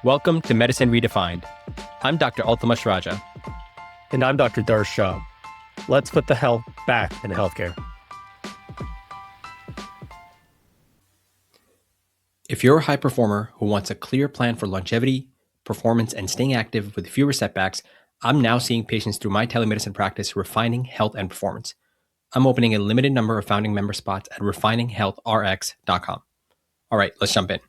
Welcome to Medicine Redefined. I'm Dr. Altamash Raja. And I'm Dr. Darsh Shah. Let's put the health back in healthcare. If you're a high performer who wants a clear plan for longevity, performance, and staying active with fewer setbacks, I'm now seeing patients through my telemedicine practice refining health and performance. I'm opening a limited number of founding member spots at refininghealthrx.com. All right, let's jump in.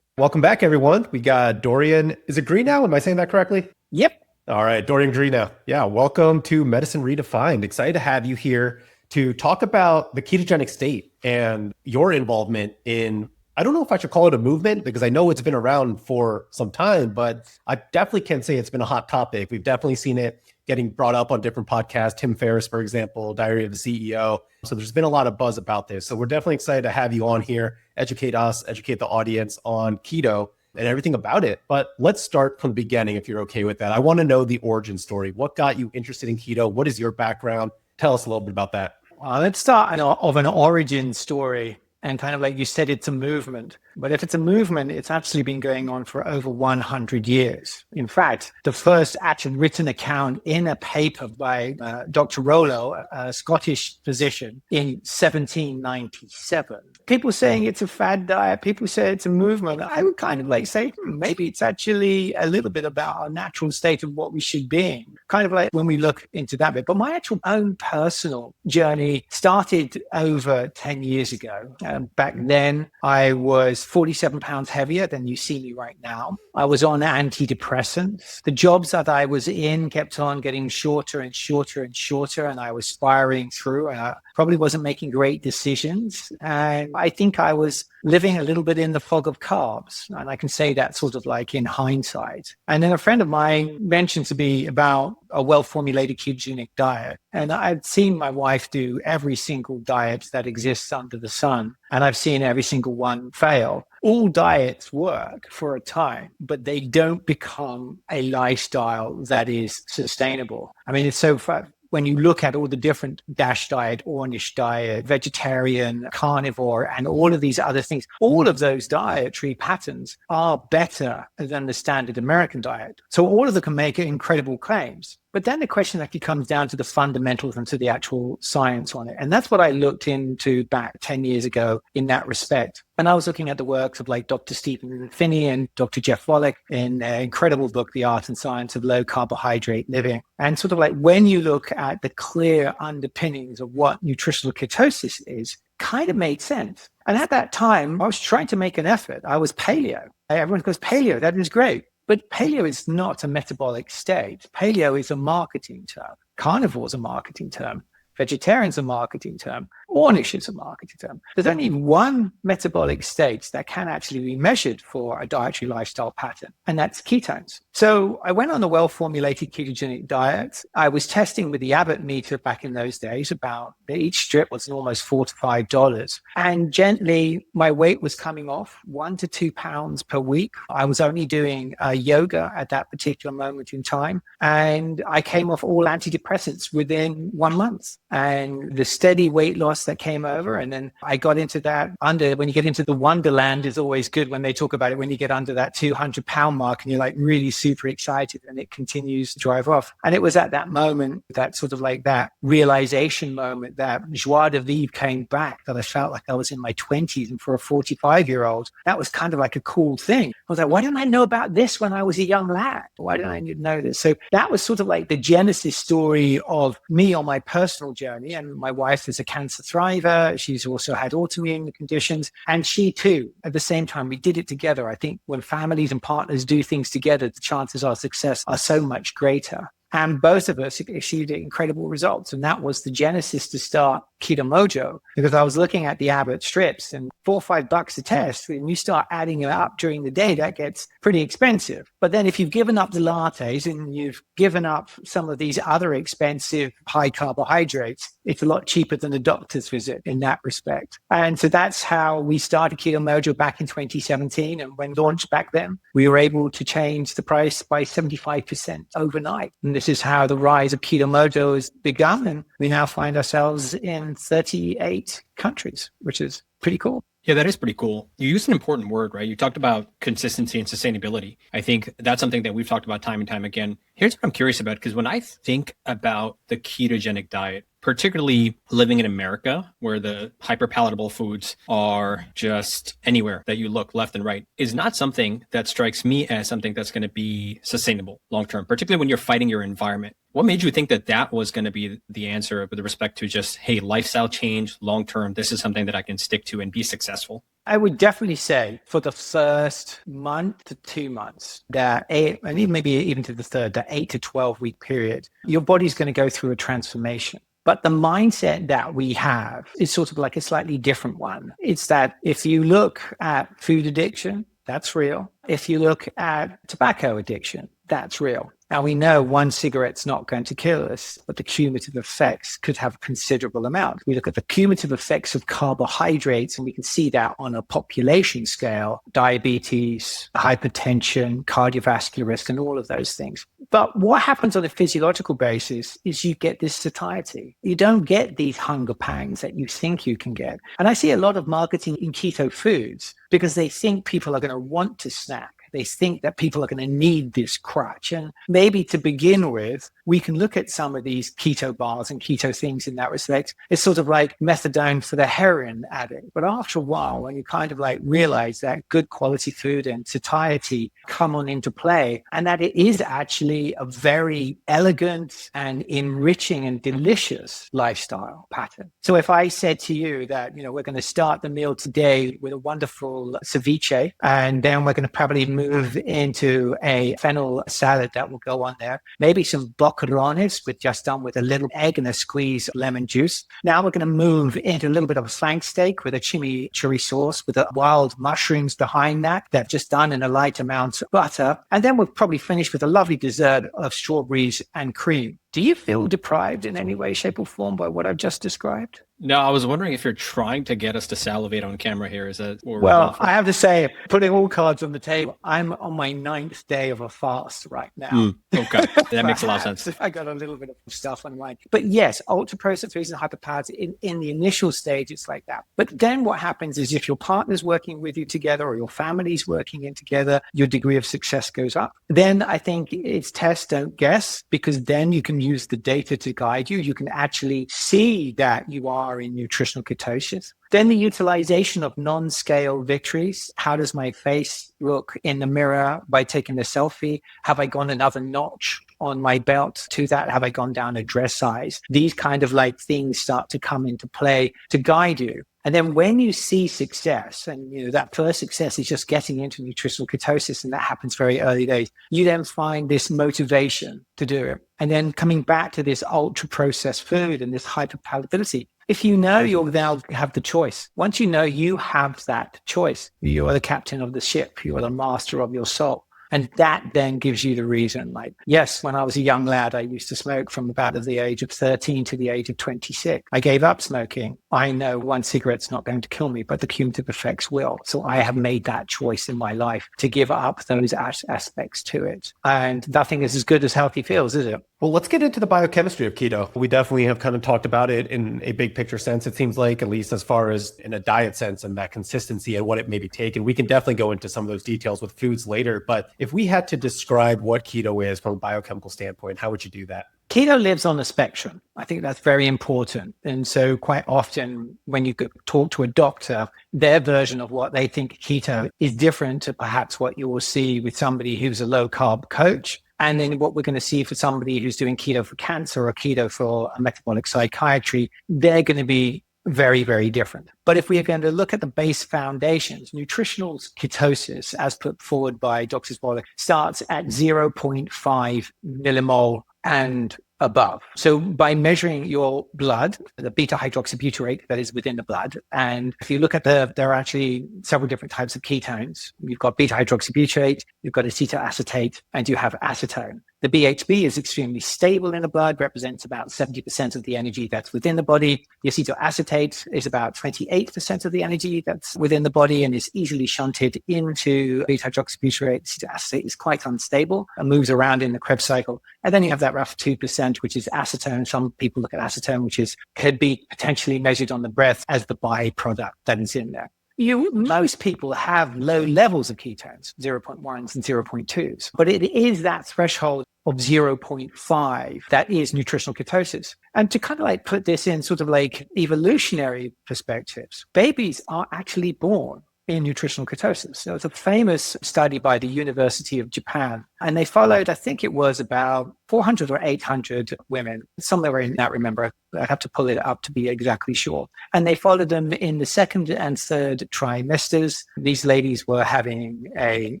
Welcome back, everyone. We got Dorian. Is it Greenow? Am I saying that correctly? Yep. All right, Dorian Greenow. Yeah, welcome to Medicine Redefined. Excited to have you here to talk about the ketogenic state and your involvement in, I don't know if I should call it a movement because I know it's been around for some time, but I definitely can say it's been a hot topic. We've definitely seen it getting brought up on different podcasts. Tim Ferriss, for example, Diary of the CEO. So there's been a lot of buzz about this. So we're definitely excited to have you on here, educate us, educate the audience on keto and everything about it. But let's start from the beginning, if you're okay with that. I want to know the origin story. What got you interested in keto? What is your background? Tell us a little bit about that. Let's start of an origin story. And kind of like you said, it's a movement. But if it's a movement, it's actually been going on for over 100 years. In fact, the first actual written account in a paper by Dr. Rollo, a Scottish physician, in 1797. People saying it's a fad diet, people say it's a movement. I would kind of like say, maybe it's actually a little bit about our natural state of what we should be in. Kind of like when we look into that bit. But my actual own personal journey started over 10 years ago. Back then, I was 47 pounds heavier than you see me right now. I was on antidepressants. The jobs that I was in kept on getting shorter and shorter and shorter, and I was spiraling through, and I probably wasn't making great decisions. And I think I was living a little bit in the fog of carbs. And I can say that sort of like in hindsight. And then a friend of mine mentioned to me about a well-formulated ketogenic diet. And I'd seen my wife do every single diet that exists under the sun. And I've seen every single one fail. All diets work for a time, but they don't become a lifestyle that is sustainable. I mean, it's so fun. When you look at all the different DASH diet, Ornish diet, vegetarian, carnivore, and all of these other things, all of those dietary patterns are better than the standard American diet. So all of them can make incredible claims. But then the question actually comes down to the fundamentals and to the actual science on it. And that's what I looked into back 10 years ago in that respect. And I was looking at the works of like Dr. Stephen Finney and Dr. Jeff Wallach in an incredible book, The Art and Science of Low Carbohydrate Living. And sort of like when you look at the clear underpinnings of what nutritional ketosis is, kind of made sense. And at that time, I was trying to make an effort. I was paleo. Everyone goes, paleo, that is great. But paleo is not a metabolic state. Paleo is a marketing term. Carnivore is a marketing term. Vegetarian is a marketing term. Ornish is a marketing term. There's only one metabolic state that can actually be measured for a dietary lifestyle pattern, and that's ketones. So I went on a well-formulated ketogenic diet. I was testing with the Abbott meter back in those days. About each strip was almost $4 to $5. And gently, my weight was coming off 1 to 2 pounds per week. I was only doing yoga at that particular moment in time. And I came off all antidepressants within 1 month. And the steady weight loss that came over. And then I got into that when you get into the wonderland is always good when they talk about it, when you get under that 200-pound mark and you're like really super excited and it continues to drive off. And it was at that moment, that sort of like that realization moment, that joie de vivre came back, that I felt like I was in my 20s. And for a 45-year-old, that was kind of like a cool thing. I was like, why didn't I know about this when I was a young lad? Why didn't I know this? So that was sort of like the genesis story of me on my personal journey. And my wife is a cancer thriver. She's also had autoimmune conditions. And she too, at the same time, we did it together. I think when families and partners do things together, the chances of success are so much greater. And both of us achieved incredible results. And that was the genesis to start Keto-Mojo, because I was looking at the Abbott strips and $4 or $5 a test. When you start adding it up during the day, that gets pretty expensive. But then if you've given up the lattes and you've given up some of these other expensive high carbohydrates, it's a lot cheaper than a doctor's visit in that respect. And so that's how we started Keto-Mojo back in 2017. And when launched back then, we were able to change the price by 75% overnight. And this is how the rise of Keto-Mojo has begun. And we now find ourselves in 38 countries, which is pretty cool. Yeah, that is pretty cool. You used an important word, right? You talked about consistency and sustainability. I think that's something that we've talked about time and time again. Here's what I'm curious about, because when I think about the ketogenic diet, particularly living in America, where the hyperpalatable foods are just anywhere that you look left and right, is not something that strikes me as something that's going to be sustainable long term, particularly when you're fighting your environment. What made you think that that was going to be the answer with respect to just, hey, lifestyle change long term, this is something that I can stick to and be successful? I would definitely say for the first month to 2 months, and even maybe even to the third, that 8 to 12 week period, your body's going to go through a transformation. But the mindset that we have is sort of like a slightly different one. It's that if you look at food addiction, that's real. If you look at tobacco addiction, that's real. Now, we know one cigarette's not going to kill us, but the cumulative effects could have a considerable amount. We look at the cumulative effects of carbohydrates, and we can see that on a population scale: diabetes, hypertension, cardiovascular risk, and all of those things. But what happens on a physiological basis is you get this satiety. You don't get these hunger pangs that you think you can get. And I see a lot of marketing in keto foods because they think people are going to want to snack. They think that people are going to need this crutch. And maybe to begin with, we can look at some of these keto bars and keto things in that respect. It's sort of like methadone for the heroin addict. But after a while, when you kind of like realize that good quality food and satiety come on into play, and that it is actually a very elegant and enriching and delicious lifestyle pattern. So if I said to you that, we're going to start the meal today with a wonderful ceviche, and then we're going to probably move into a fennel salad that will go on there, maybe some boquerones with a little egg and a squeeze of lemon juice. Now we're going to move into a little bit of a flank steak with a chimichurri sauce with the wild mushrooms behind that have just done in a light amount of butter. And then we'll probably finish with a lovely dessert of strawberries and cream. Do you feel deprived in any way, shape, or form by what I've just described? No, I was wondering if you're trying to get us to salivate on camera here. Is that? Well, I have to say, putting all cards on the table, I'm on my 9th day of a fast right now. Okay, that makes a lot of sense. I got a little bit of stuff on mind. But yes, ultra-processed foods and hyperpalatable, in the initial stage, it's like that. But then what happens is if your partner's working with you together or your family's working in together, your degree of success goes up. Then I think it's test, don't guess, because then you can use the data to guide you. You can actually see that you are in nutritional ketosis. Then the utilization of non-scale victories. How does my face look in the mirror by taking a selfie? Have I gone another notch on my belt to that? Have I gone down a dress size? These kind of like things start to come into play to guide you. And then when you see success, and that first success is just getting into nutritional ketosis, and that happens very early days, you then find this motivation to do it. And then coming back to this ultra processed food and this hyperpalatability, if you know you'll now have the choice, once you know you have that choice, you are the captain of the ship, you are the master of your soul. And that then gives you the reason. Like, yes, when I was a young lad, I used to smoke from about the age of 13 to the age of 26. I gave up smoking. I know one cigarette's not going to kill me, but the cumulative effects will. So I have made that choice in my life to give up those aspects to it. And nothing is as good as healthy feels, is it? Well, let's get into the biochemistry of keto. We definitely have kind of talked about it in a big picture sense, it seems like, at least as far as in a diet sense and that consistency and what it may be taken. We can definitely go into some of those details with foods later. But if we had to describe what keto is from a biochemical standpoint, how would you do that? Keto lives on a spectrum. I think that's very important. And so quite often when you talk to a doctor, their version of what they think keto is different to perhaps what you will see with somebody who's a low carb coach. And then what we're going to see for somebody who's doing keto for cancer or keto for metabolic psychiatry, they're going to be very, very different. But if we are going to look at the base foundations, nutritional ketosis, as put forward by Dr. Wallach, starts at 0.5 millimole and above. So by measuring your blood, the beta hydroxybutyrate that is within the blood, and if you look at there are actually several different types of ketones. You've got beta hydroxybutyrate, you've got acetoacetate, and you have acetone. The BHB is extremely stable in the blood, represents about 70% of the energy that's within the body. The acetoacetate is about 28% of the energy that's within the body and is easily shunted into beta hydroxybutyrate. Acetoacetate is quite unstable and moves around in the Krebs cycle. And then you have that rough 2%, which is acetone. Some people look at acetone, which could be potentially measured on the breath as the byproduct that is in there. Most people have low levels of ketones, 0.1s and 0.2s, but it is that threshold of 0.5 that is nutritional ketosis. And to kind of like put this in sort of like evolutionary perspectives, babies are actually born in nutritional ketosis. So it's a famous study by the University of Japan, and they followed, I think it was about 400 or 800 women, somewhere in that, remember, I have to pull it up to be exactly sure. And they followed them in the second and third trimesters. These ladies were having a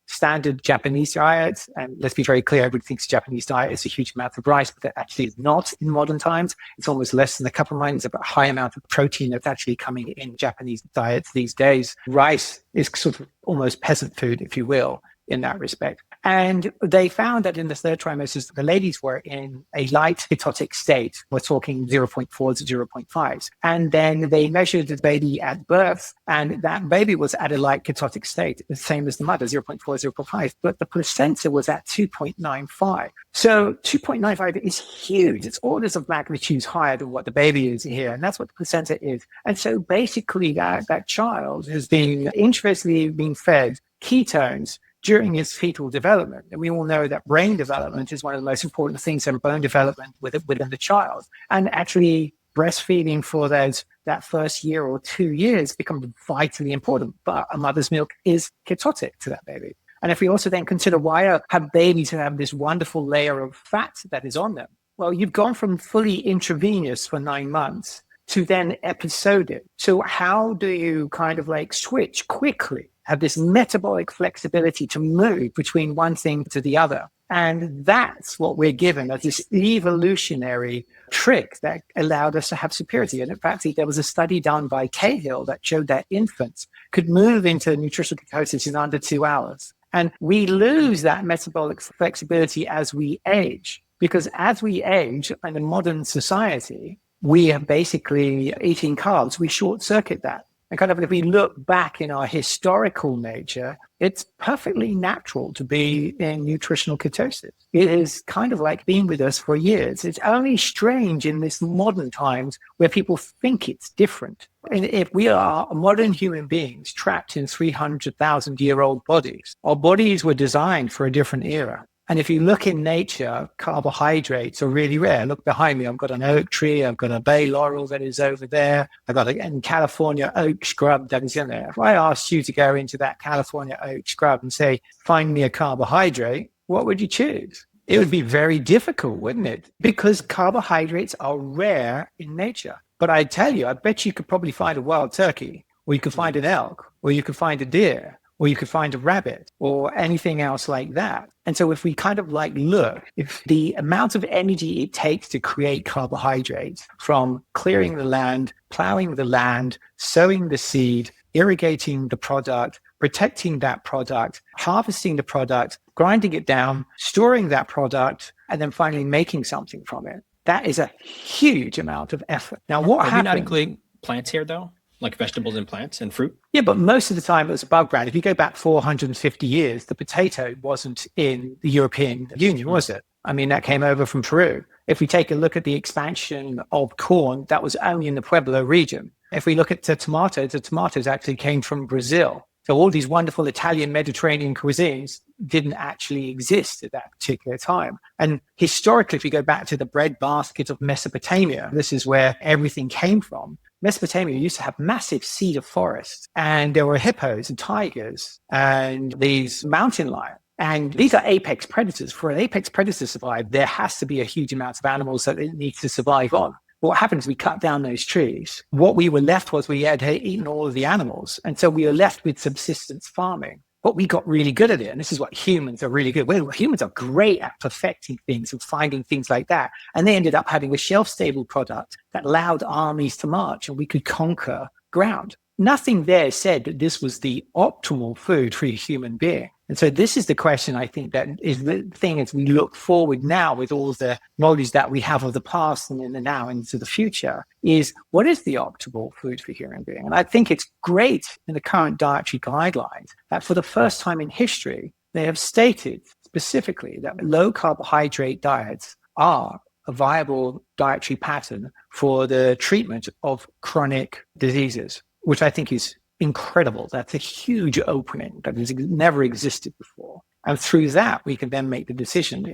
standard Japanese diet. And let's be very clear, everybody thinks Japanese diet is a huge amount of rice, but that actually is not in modern times. It's almost less than a cup of mine. It's about a high amount of protein that's actually coming in Japanese diets these days. Rice is sort of almost peasant food, if you will, in that respect. And they found that in the third trimester, the ladies were in a light ketotic state. We're talking 0.4s to 0.5s. And then they measured the baby at birth, and that baby was at a light ketotic state, the same as the mother, 0.4, 0.5. But the placenta was at 2.95. So 2.95 is huge. It's orders of magnitude higher than what the baby is here. And that's what the placenta is. And so basically that child has been interestingly being fed ketones during his fetal development. And we all know that brain development is one of the most important things in bone development within the child. And actually breastfeeding for that first year or 2 years becomes vitally important. But a mother's milk is ketotic to that baby. And if we also then consider why have babies who have this wonderful layer of fat that is on them, well, you've gone from fully intravenous for 9 months to then episodic. So how do you kind of like switch quickly, have this metabolic flexibility to move between one thing to the other? And that's what we're given as this evolutionary trick that allowed us to have superiority. And in fact, there was a study done by Cahill that showed that infants could move into nutritional ketosis in under 2 hours. And we lose that metabolic flexibility as we age, because as we age in a modern society, we are basically eating carbs. We short circuit that. And kind of if we look back in our historical nature, it's perfectly natural to be in nutritional ketosis. It is kind of like being with us for years. It's only strange in this modern times where people think it's different. And if we are modern human beings trapped in 300,000-year-old bodies, our bodies were designed for a different era. And if you look in nature, carbohydrates are really rare. Look behind me. I've got an oak tree. I've got a bay laurel that is over there. I've got a California oak scrub that is in there. If I asked you to go into that California oak scrub and say, find me a carbohydrate, what would you choose? It would be very difficult, wouldn't it? Because carbohydrates are rare in nature. But I tell you, I bet you could probably find a wild turkey, or you could find an elk, or you could find a deer, or you could find a rabbit or anything else like that. And so if we kind of like look, if the amount of energy it takes to create carbohydrates from clearing the land, plowing the land, sowing the seed, irrigating the product, protecting that product, harvesting the product, grinding it down, storing that product, and then finally making something from it, that is a huge amount of effort. Now, what Are we not including plants here, though? Like vegetables and plants and fruit? Yeah, but most of the time it was above ground. If you go back 450 years, the potato wasn't in the European Union, was it? I mean, that came over from Peru. If we take a look at the expansion of corn, that was only in the Pueblo region. If we look at the tomatoes actually came from Brazil. So all these wonderful Italian Mediterranean cuisines didn't actually exist at that particular time. And historically, if you go back to the breadbasket of Mesopotamia, this is where everything came from. Mesopotamia used to have massive cedar forests, and there were hippos and tigers and these mountain lions. And these are apex predators. For an apex predator to survive, there has to be a huge amount of animals that it needs to survive on. What happens, we cut down those trees. What we were left was we had eaten all of the animals. And so we were left with subsistence farming. But we got really good at it. And this is what humans are really good. Well, humans are great at perfecting things and finding things like that. And they ended up having a shelf-stable product that allowed armies to march, and we could conquer ground. Nothing there said that this was the optimal food for a human being. And so this is the question, I think, that is the thing as we look forward now with all the knowledge that we have of the past and in the now into the future, is what is the optimal food for human being? And I think it's great in the current dietary guidelines that for the first time in history, they have stated specifically that low carbohydrate diets are a viable dietary pattern for the treatment of chronic diseases, which I think is incredible. That's a huge opening that has never existed before. And through that, we can then make the decision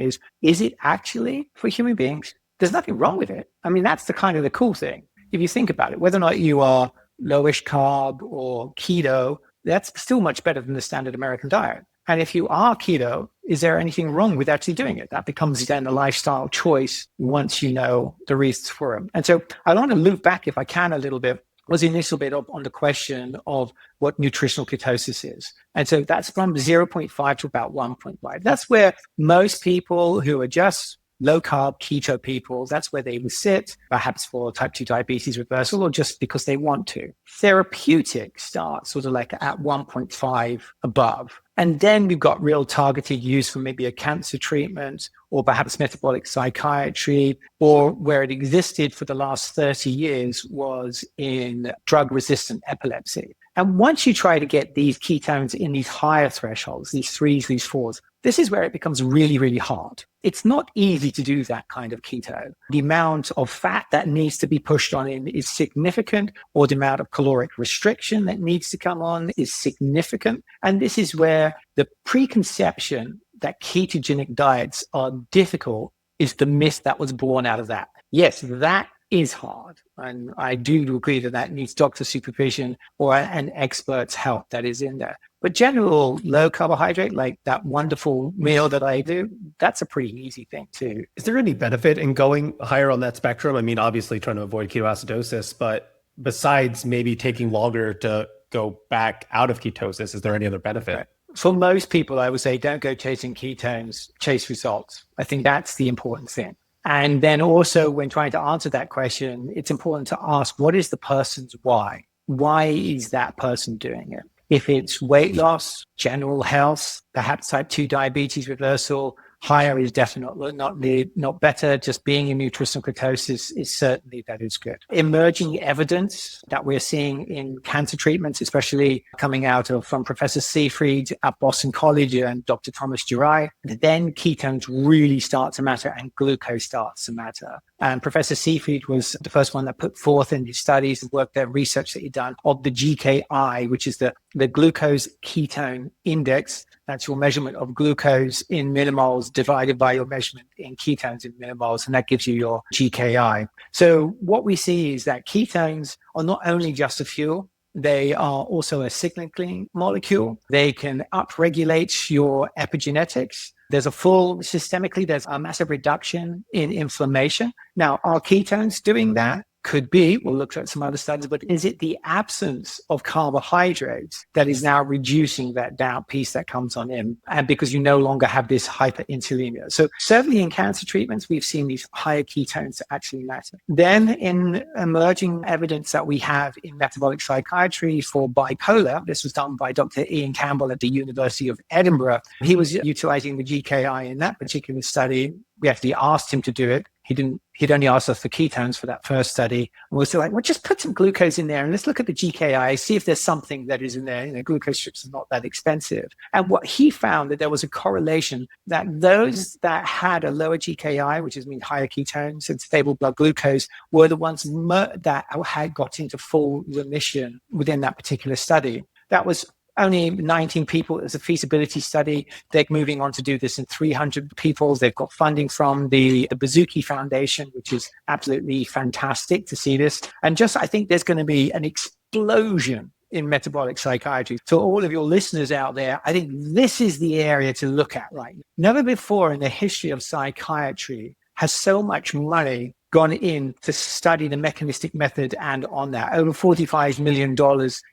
is it actually for human beings? There's nothing wrong with it. I mean, that's the kind of the cool thing. If you think about it, whether or not you are lowish carb or keto, that's still much better than the standard American diet. And if you are keto, is there anything wrong with actually doing it? That becomes then a lifestyle choice once you know the reasons for it. And so I want to loop back, if I can, a little bit, was initial bit up on the question of what nutritional ketosis is. And so that's from 0.5 to about 1.5. That's where most people who are just low carb keto people, that's where they would sit, perhaps for type 2 diabetes reversal or just because they want to. Therapeutic starts sort of like at 1.5 above. And then we've got real targeted use for maybe a cancer treatment or perhaps metabolic psychiatry, or where it existed for the last 30 years was in drug-resistant epilepsy. And once you try to get these ketones in these higher thresholds, these 3s, these 4s, this is where it becomes really, really hard. It's not easy to do that kind of keto. The amount of fat that needs to be pushed on in is significant, or the amount of caloric restriction that needs to come on is significant. And this is where the preconception that ketogenic diets are difficult is the myth that was born out of that. Yes, that is hard. And I do agree that that needs doctor supervision or an expert's help that is in there. But general low carbohydrate, like that wonderful meal that I do, that's a pretty easy thing too. Is there any benefit in going higher on that spectrum? I mean, obviously trying to avoid ketoacidosis, but besides maybe taking longer to go back out of ketosis, is there any other benefit? Right. For most people, I would say don't go chasing ketones, chase results. I think that's the important thing. And then also when trying to answer that question, it's important to ask, what is the person's why? Why is that person doing it? If it's weight loss, general health, perhaps type 2 diabetes reversal, higher is definitely not better. Just being in nutritional ketosis is certainly that is good. Emerging evidence that we're seeing in cancer treatments, especially coming out of from Professor Seyfried at Boston College and Dr. Thomas Jurai, then ketones really start to matter and glucose starts to matter. And Professor Seyfried was the first one that put forth in his studies and work, their research that he'd done of the GKI, which is the glucose ketone index. That's your measurement of glucose in millimoles divided by your measurement in ketones in millimoles, and that gives you your GKI. So what we see is that ketones are not only just a fuel, they are also a signaling molecule. They can upregulate your epigenetics. There's there's a massive reduction in inflammation. Now, are ketones doing that? Could be. We'll look at some other studies, but is it the absence of carbohydrates that is now reducing that down piece that comes on in? And because you no longer have this hyperinsulinemia. So certainly in cancer treatments, we've seen these higher ketones actually matter. Then in emerging evidence that we have in metabolic psychiatry for bipolar, this was done by Dr. Ian Campbell at the University of Edinburgh. He was utilizing the GKI in that particular study. We actually asked him to do it. He'd only asked us for ketones for that first study. And we're still like, well, just put some glucose in there and let's look at the GKI, see if there's something that is in there. You know, glucose strips are not that expensive. And what he found that there was a correlation that those that had a lower GKI, which means higher ketones and stable blood glucose, were the ones that had got into full remission within that particular study. That was only 19 people as a feasibility study. They're moving on to do this in 300 people. They've got funding from the Bazuki Foundation, which is absolutely fantastic to see this. And I think there's going to be an explosion in metabolic psychiatry. So all of your listeners out there, I think this is the area to look at right now. Never before in the history of psychiatry has so much money gone in to study the mechanistic method, and on that, over $45 million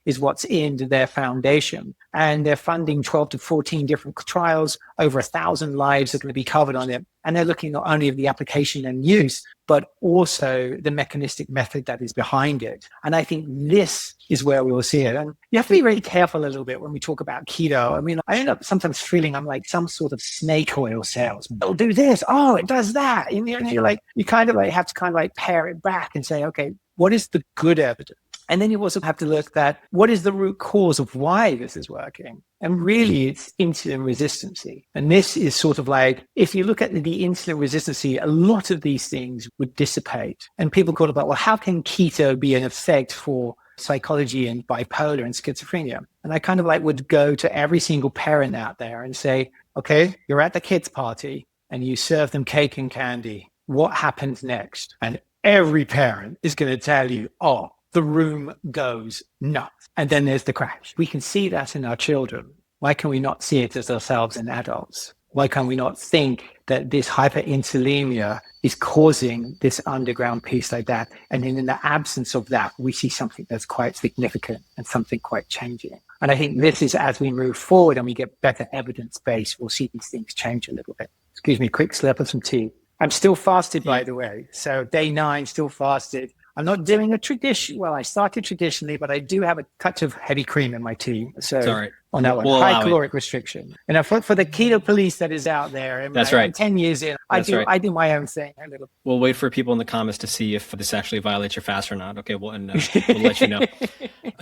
is what's in their foundation. And they're funding 12 to 14 different trials. Over 1,000 lives are going to be covered on it. And they're looking not only at the application and use, but also the mechanistic method that is behind it. And I think this is where we will see it. And you have to be really careful a little bit when we talk about keto. I mean, I end up sometimes feeling I'm like some sort of snake oil salesman. It'll do this. Oh, it does that. And you're like, you kind of like have to kind of like pare it back and say, okay, what is the good evidence? And then you also have to look at what is the root cause of why this is working. And really, it's insulin resistancy. And this is sort of like, if you look at the insulin resistancy, a lot of these things would dissipate. And people call about, well, how can keto be an effect for psychology and bipolar and schizophrenia? And I kind of like would go to every single parent out there and say, okay, you're at the kids' party and you serve them cake and candy. What happens next? And every parent is going to tell you, oh, the room goes nuts. And then there's the crash. We can see that in our children. Why can we not see it as ourselves in adults? Why can we not think that this hyperinsulinemia is causing this underground piece like that? And then in the absence of that, we see something that's quite significant and something quite changing. And I think this is as we move forward and we get better evidence base, we'll see these things change a little bit. Excuse me, quick slurp of some tea. I'm still fasted, by the way. So day 9, still fasted. I'm not doing a tradition. Well, I started traditionally, but I do have a touch of heavy cream in my tea. So Sorry. on that one, high caloric restriction. And for the keto police that is out there, that's right. I'm 10 years in, I do my own thing a little. We'll wait for people in the comments to see if this actually violates your fast or not. Okay, well, and we'll let you know.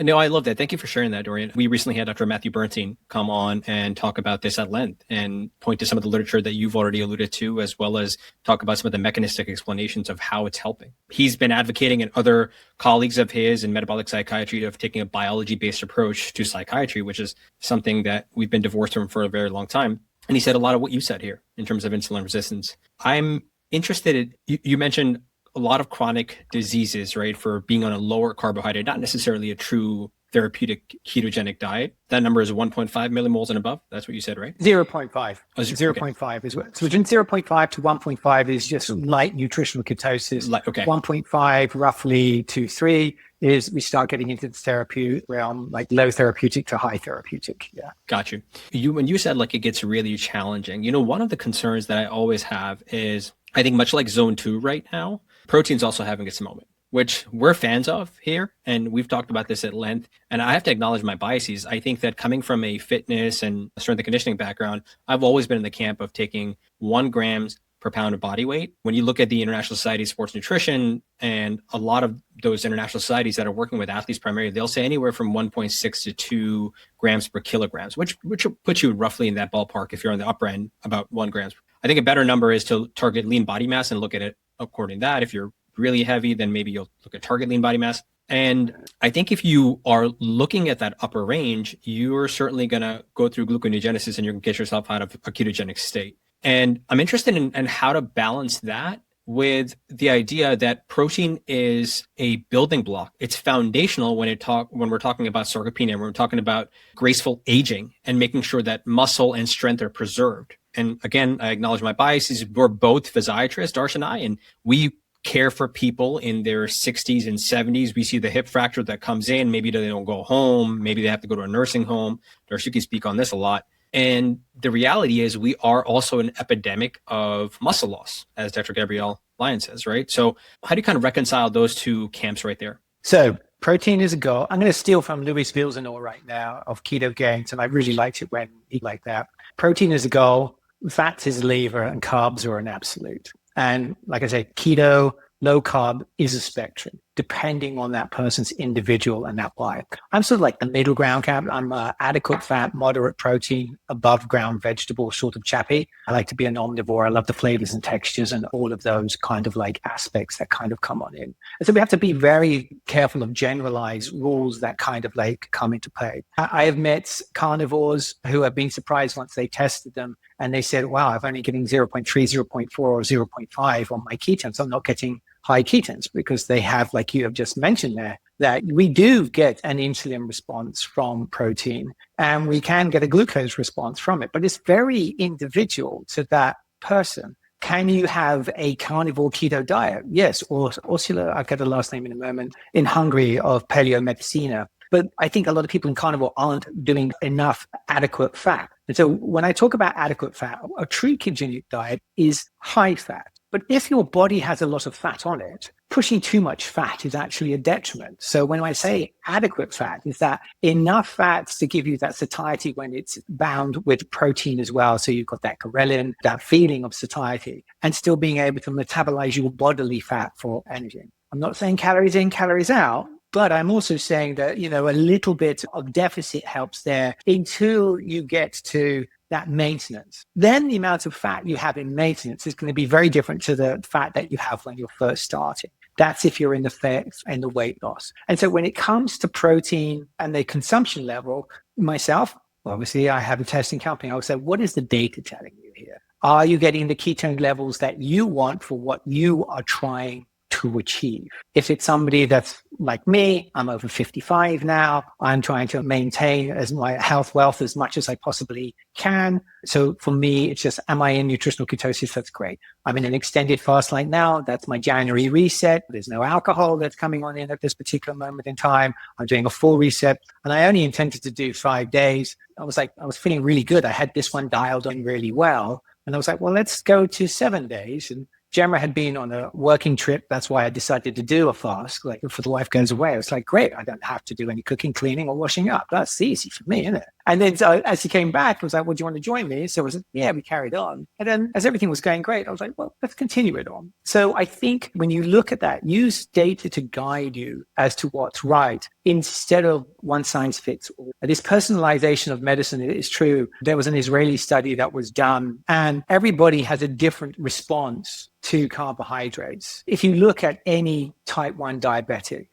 No, I love that. Thank you for sharing that, Dorian. We recently had Dr. Matthew Bernstein come on and talk about this at length and point to some of the literature that you've already alluded to, as well as talk about some of the mechanistic explanations of how it's helping. He's been advocating, and other colleagues of his in metabolic psychiatry, of taking a biology-based approach to psychiatry, which is something that we've been divorced from for a very long time. And he said a lot of what you said here in terms of insulin resistance. I'm interested in, you mentioned a lot of chronic diseases, right, for being on a lower carbohydrate, not necessarily a true therapeutic ketogenic diet. That number is 1.5 millimoles and above. That's what you said, right? 0.5. Oh, 0.5 is what. So between 0.5 to 1.5 is just light nutritional ketosis. Okay. 1.5 roughly to 3 is we start getting into the therapeutic realm, like low therapeutic to high therapeutic. Yeah. Got you. When you said like it gets really challenging, one of the concerns that I always have is, I think much like zone 2 right now, protein's also having its moment, which we're fans of here. And we've talked about this at length. And I have to acknowledge my biases. I think that coming from a fitness and strength and conditioning background, I've always been in the camp of taking 1 gram per pound of body weight. When you look at the International Society of Sports Nutrition and a lot of those international societies that are working with athletes primarily, they'll say anywhere from 1.6 to 2 grams per kilograms, which will put you roughly in that ballpark if you're on the upper end, about 1 gram. I think a better number is to target lean body mass and look at it according to that. If you're really heavy, then maybe you'll look at target lean body mass. And I think if you are looking at that upper range, you're certainly going to go through gluconeogenesis and you're going to get yourself out of a ketogenic state. And I'm interested in how to balance that with the idea that protein is a building block. It's foundational when we're talking about sarcopenia, when we're talking about graceful aging and making sure that muscle and strength are preserved. And again, I acknowledge my biases. We're both physiatrists, Darsh and I, and we care for people in their 60s and 70s. We see the hip fracture that comes in. Maybe they don't go home. Maybe they have to go to a nursing home. Darsh, you can speak on this a lot. And the reality is we are also an epidemic of muscle loss, as Dr. Gabrielle Lyon says, right? So how do you kind of reconcile those two camps right there? So protein is a goal. I'm going to steal from Louis Villeneuve right now of Keto Gains, and I really liked it when he liked that. Protein is a goal, fats is a lever, and carbs are an absolute. And like I said, keto, low carb is a spectrum, depending on that person's individual and that why. I'm sort of like the middle ground camp. I'm adequate fat, moderate protein, above ground vegetable sort of chappy. I like to be an omnivore. I love the flavors and textures and all of those kind of like aspects that kind of come on in. And so we have to be very careful of generalized rules that kind of like come into play. I have met carnivores who have been surprised once they tested them and they said, wow, I'm only getting 0.3, 0.4 or 0.5 on my ketones. I'm not getting high ketones because they have, like you have just mentioned there, that we do get an insulin response from protein and we can get a glucose response from it, but it's very individual to that person. Can you have a carnivore keto diet? Yes, or Ursula, I'll get the last name in a moment, in Hungary of Paleo Medicina. But I think a lot of people in carnivore aren't doing enough adequate fat. And so when I talk about adequate fat, a true ketogenic diet is high fat. But if your body has a lot of fat on it, pushing too much fat is actually a detriment. So when I say adequate fat, is that enough fats to give you that satiety when it's bound with protein as well. So you've got that ghrelin, that feeling of satiety, and still being able to metabolize your bodily fat for energy. I'm not saying calories in, calories out, but I'm also saying that, a little bit of deficit helps there until you get to that maintenance. Then the amount of fat you have in maintenance is going to be very different to the fat that you have when you're first starting. That's if you're in the phase and the weight loss. And so when it comes to protein and the consumption level, myself, obviously I have a testing company. I would say, what is the data telling you here? Are you getting the ketone levels that you want for what you are trying to achieve? If it's somebody that's like me, I'm over 55 now. I'm trying to maintain as my health wealth as much as I possibly can. So for me, it's just, am I in nutritional ketosis? That's great. I'm in an extended fast right now. That's my January reset. There's no alcohol that's coming on in at this particular moment in time. I'm doing a full reset, and I only intended to do 5 days. I was feeling really good. I had this one dialed on really well. And I was like, well, let's go to 7 days. And Gemma had been on a working trip. That's why I decided to do a fast. Like, before the wife goes away, I was like, great, I don't have to do any cooking, cleaning, or washing up. That's easy for me, isn't it? And then so as he came back, I was like, well, do you want to join me? So I was like, yeah, we carried on. And then as everything was going great, I was like, well, let's continue it on. So I think when you look at that, use data to guide you as to what's right instead of one size fits all. This personalization of medicine is true. There was an Israeli study that was done, and everybody has a different response to carbohydrates. If you look at any type 1 diabetic,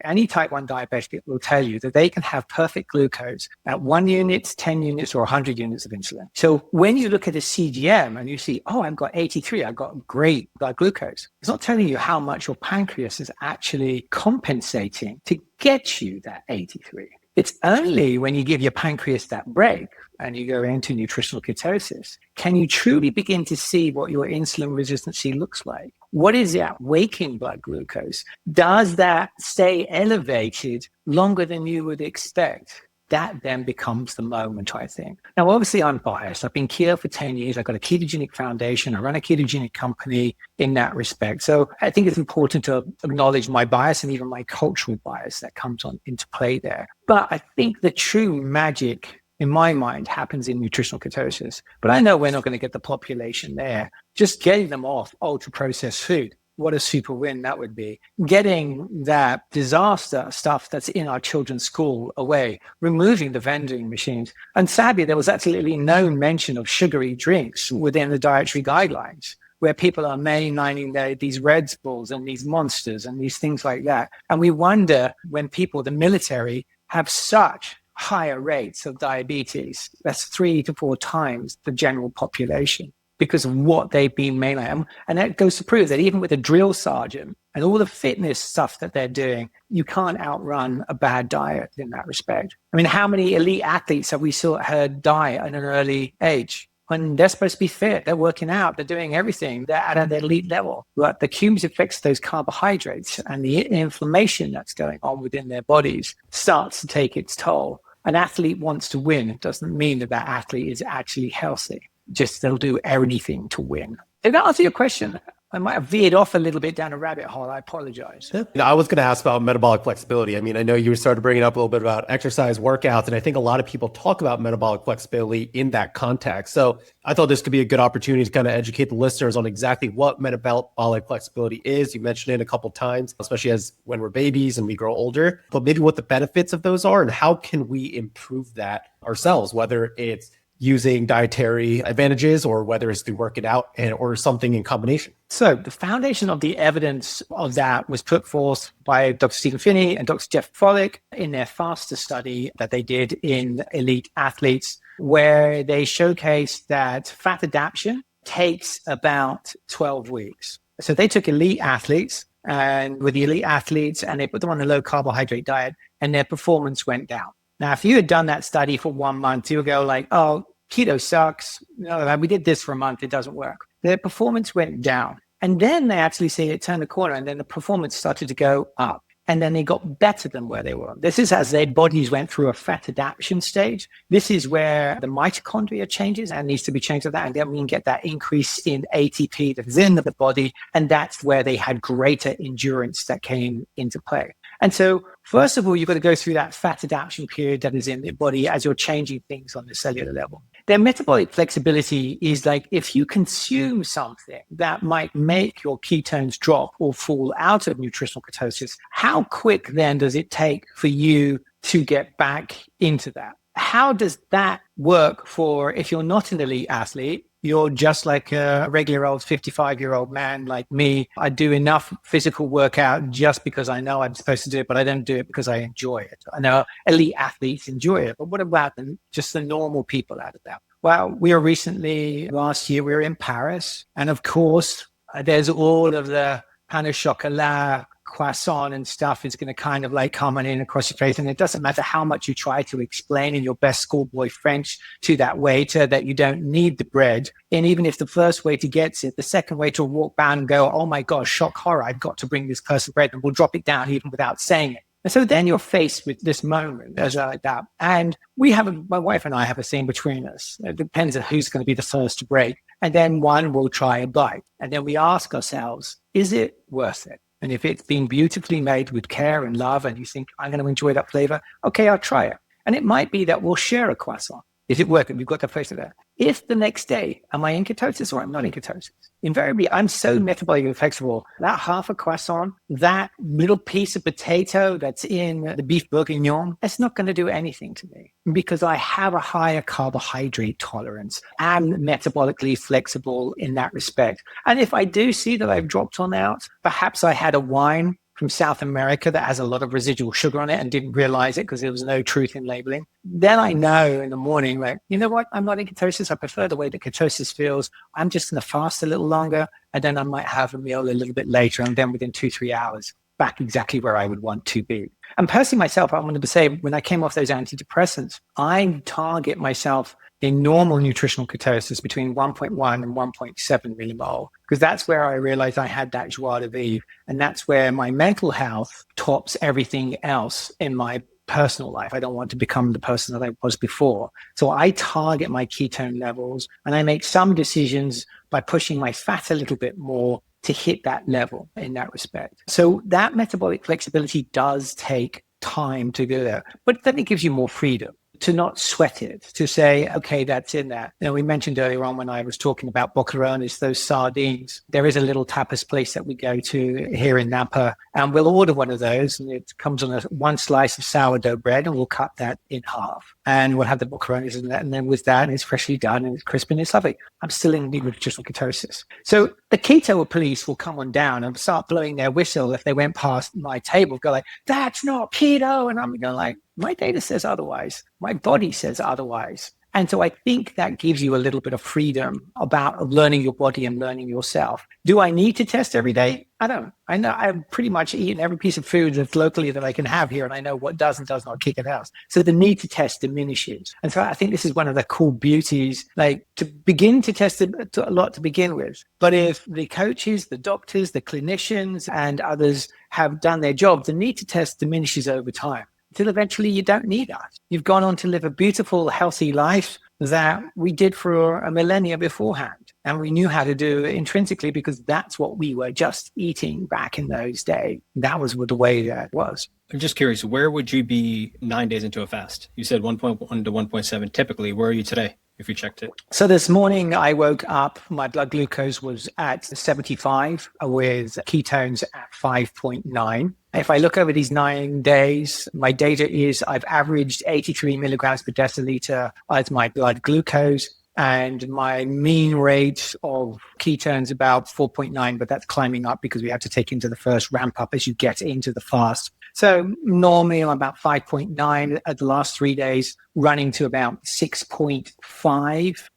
will tell you that they can have perfect glucose at 1 unit, 10 units, or 100 units of insulin. So when you look at a CGM and you see, oh, I've got 83, I've got great blood glucose, it's not telling you how much your pancreas is actually compensating to get you that 83. It's only when you give your pancreas that break and you go into nutritional ketosis, can you truly begin to see what your insulin resistancy looks like. What is that waking blood glucose? Does that stay elevated longer than you would expect? That then becomes the moment, I think. Now, obviously, I'm biased. I've been keto for 10 years. I've got a ketogenic foundation. I run a ketogenic company in that respect. So I think it's important to acknowledge my bias and even my cultural bias that comes on into play there. But I think the true magic, in my mind, happens in nutritional ketosis. But I know we're not going to get the population there. Just getting them off ultra-processed food. What a super win that would be. Getting that disaster stuff that's in our children's school away, removing the vending machines. And sadly, there was absolutely no mention of sugary drinks within the dietary guidelines, where people are mainlining these Red Bulls and these Monsters and these things like that. And we wonder when people, the military, have such higher rates of diabetes. That's 3 to 4 times the general population, because of what they've been mainlining. And that goes to prove that even with a drill sergeant and all the fitness stuff that they're doing, you can't outrun a bad diet in that respect. I mean, how many elite athletes have we heard die at an early age? When they're supposed to be fit, they're working out, they're doing everything, they're at an elite level. But the cumulative effects of those carbohydrates and the inflammation that's going on within their bodies starts to take its toll. An athlete wants to win. It doesn't mean that that athlete is actually healthy. Just they'll do anything to win. Did that answer your question? I might have veered off a little bit down a rabbit hole. I apologize. I was going to ask about metabolic flexibility. I mean, I know you started bringing up a little bit about exercise workouts, and I think a lot of people talk about metabolic flexibility in that context. So I thought this could be a good opportunity to kind of educate the listeners on exactly what metabolic flexibility is. You mentioned it a couple of times, especially as when we're babies and we grow older, but maybe what the benefits of those are and how can we improve that ourselves, whether it's using dietary advantages or whether it's through working out or something in combination. So the foundation of the evidence of that was put forth by Dr. Stephen Finney and Dr. Jeff Follick in their FASTER study that they did in elite athletes, where they showcased that fat adaptation takes about 12 weeks. So they took elite athletes and they put them on a low carbohydrate diet and their performance went down. Now, if you had done that study for 1 month, you would go like, oh, keto sucks. No, we did this for a month. It doesn't work. Their performance went down. And then they actually say it turned the corner and then the performance started to go up. and then they got better than where they were. This is as their bodies went through a fat adaptation stage. This is where the mitochondria changes and needs to be changed to that. And then we can get that increase in ATP that is in the body. And that's where they had greater endurance that came into play. And so, first of all, you've got to go through that fat adaptation period that is in the body as you're changing things on the cellular level. Then metabolic flexibility is like if you consume something that might make your ketones drop or fall out of nutritional ketosis, how quick then does it take for you to get back into that? How does that work for if you're not an elite athlete? You're just like a regular old 55-year-old man like me. I do enough physical workout just because I know I'm supposed to do it, but I don't do it because I enjoy it. I know elite athletes enjoy it, but what about just the normal people out of that? Well, last year, we were in Paris. And of course, there's all of the pain au chocolat, croissant and stuff is going to kind of like come in across your face. And it doesn't matter how much you try to explain in your best schoolboy French to that waiter that you don't need the bread. And even if the first waiter gets it, the second waiter will walk down and go, oh my gosh, shock horror, I've got to bring this person bread, and we'll drop it down even without saying it. And so then you're faced with this moment as like that. And my wife and I have a scene between us. It depends on who's going to be the first to break. And then one will try a bite. And then we ask ourselves, is it worth it? And if it's been beautifully made with care and love and you think, I'm going to enjoy that flavor, okay, I'll try it. And it might be that we'll share a croissant. Is it worth it? We've got the place there. If the next day, am I in ketosis or I'm not in ketosis? Invariably, I'm so metabolically flexible. That half a croissant, that little piece of potato that's in the beef bourguignon, it's not going to do anything to me because I have a higher carbohydrate tolerance. I'm metabolically flexible in that respect. And if I do see that I've dropped on out, perhaps I had a wine from South America that has a lot of residual sugar on it and didn't realize it because there was no truth in labeling. Then I know in the morning, like, you know what? I'm not in ketosis. I prefer the way that ketosis feels. I'm just going to fast a little longer. And then I might have a meal a little bit later. And then within 2-3 hours, back exactly where I would want to be. And personally myself, I wanted to say, when I came off those antidepressants, I target myself in normal nutritional ketosis between 1.1 and 1.7 millimole, because that's where I realized I had that joie de vivre. And that's where my mental health tops everything else in my personal life. I don't want to become the person that I was before. So I target my ketone levels and I make some decisions by pushing my fat a little bit more to hit that level in that respect. So that metabolic flexibility does take time to go there, but then it gives you more freedom to not sweat it, to say, okay, that's in there. You know, we mentioned earlier on when I was talking about boccherones, those sardines. There is a little tapas place that we go to here in Napa, and we'll order one of those, and it comes on one slice of sourdough bread, and we'll cut that in half. And we'll have the boccherones in that, and then with that, it's freshly done, and it's crisp, and it's lovely. I'm still in nutritional ketosis. So the keto police will come on down and start blowing their whistle if they went past my table, go like, that's not keto. And I'm going like, my data says otherwise. My body says otherwise. And so I think that gives you a little bit of freedom about learning your body and learning yourself. Do I need to test every day? I don't. I know I've pretty much eaten every piece of food that's locally that I can have here, and I know what does and does not kick it out. So the need to test diminishes. And so I think this is one of the cool beauties, like to begin to test a lot to begin with. But if the coaches, the doctors, the clinicians, and others have done their job, the need to test diminishes over time, until eventually you don't need us. You've gone on to live a beautiful, healthy life that we did for a millennia beforehand. And we knew how to do intrinsically because that's what we were just eating back in those days. That was the way that was. I'm just curious, where would you be 9 days into a fast? You said 1.1 to 1.7 typically. Where are you today, if you checked it? So this morning I woke up, my blood glucose was at 75 with ketones at 5.9. If I look over these 9 days, my data is I've averaged 83 milligrams per deciliter as my blood glucose, and my mean rate of ketones about 4.9, but that's climbing up because we have to take into the first ramp up as you get into the fast. So normally I'm about 5.9 at the last 3 days, running to about 6.5,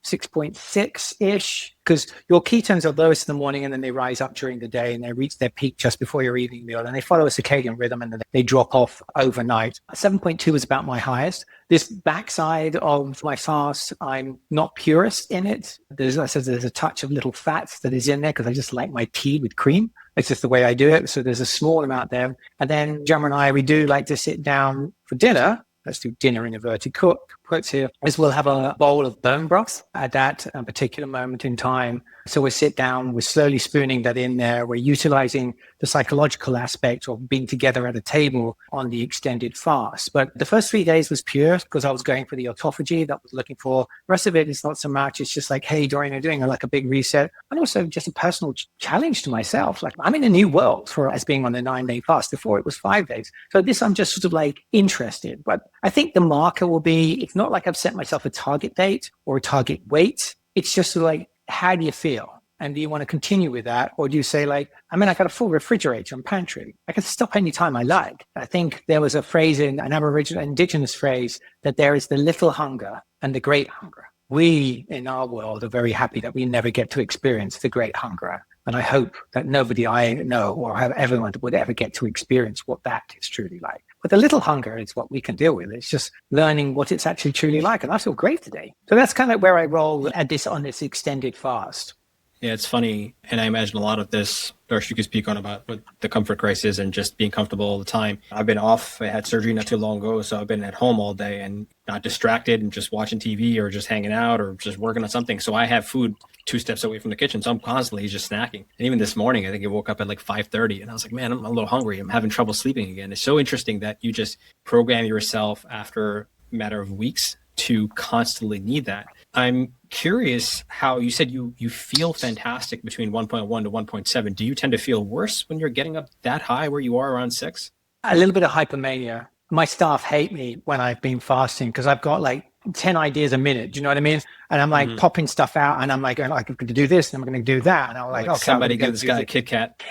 6.6-ish, because your ketones are lowest in the morning and then they rise up during the day and they reach their peak just before your evening meal, and they follow a circadian rhythm and then they drop off overnight. 7.2 is about my highest. This backside of my fast, I'm not purist in it. There's a touch of little fats that is in there because I just like my tea with cream. It's just the way I do it. So there's a small amount there. And then Gemma and I, we do like to sit down for dinner. Let's do dinner in inverted quotes here, is we'll have a bowl of bone broth at that particular moment in time. So we'll sit down, we're slowly spooning that in there. We're utilizing the psychological aspect of being together at a table on the extended fast. But the first 3 days was pure because I was going for the autophagy that was looking for. The rest of it is not so much. It's just like, hey, Dorian, I'm doing like a big reset. And also just a personal challenge to myself. Like I'm in a new world for us being on a 9-day fast. Before it was 5 days. So this, I'm just sort of like interested. But I think the marker will be, it's not like I've set myself a target date or a target weight. It's just sort of like, how do you feel? And do you want to continue with that? Or do you say like, I mean, I got a full refrigerator and pantry. I can stop anytime I like. I think there was a phrase in an Aboriginal indigenous phrase that there is the little hunger and the great hunger. We in our world are very happy that we never get to experience the great hunger. And I hope that nobody I know or have everyone would ever get to experience what that is truly like. But the little hunger is what we can deal with. It's just learning what it's actually truly like. And I feel great today. So that's kind of where I roll at this on this extended fast. Yeah, it's funny. And I imagine a lot of this, Darsh, you could speak on about with the comfort crisis and just being comfortable all the time. I've been off. I had surgery not too long ago. So I've been at home all day and not distracted and just watching TV or just hanging out or just working on something. So I have food 2 steps away from the kitchen. So I'm constantly just snacking. And even this morning, I think I woke up at like 5:30 and I was like, man, I'm a little hungry. I'm having trouble sleeping again. It's so interesting that you just program yourself after a matter of weeks to constantly need that. I'm curious how you said you feel fantastic between 1.1 to 1.7. Do you tend to feel worse when you're getting up that high where you are around 6? A little bit of hypomania. My staff hate me when I've been fasting because I've got like 10 ideas a minute. Do you know what I mean? And I'm like popping stuff out and I'm like, I'm going to do this and I'm going to do that. And I'm like, okay, somebody give this guy a Kit Kat.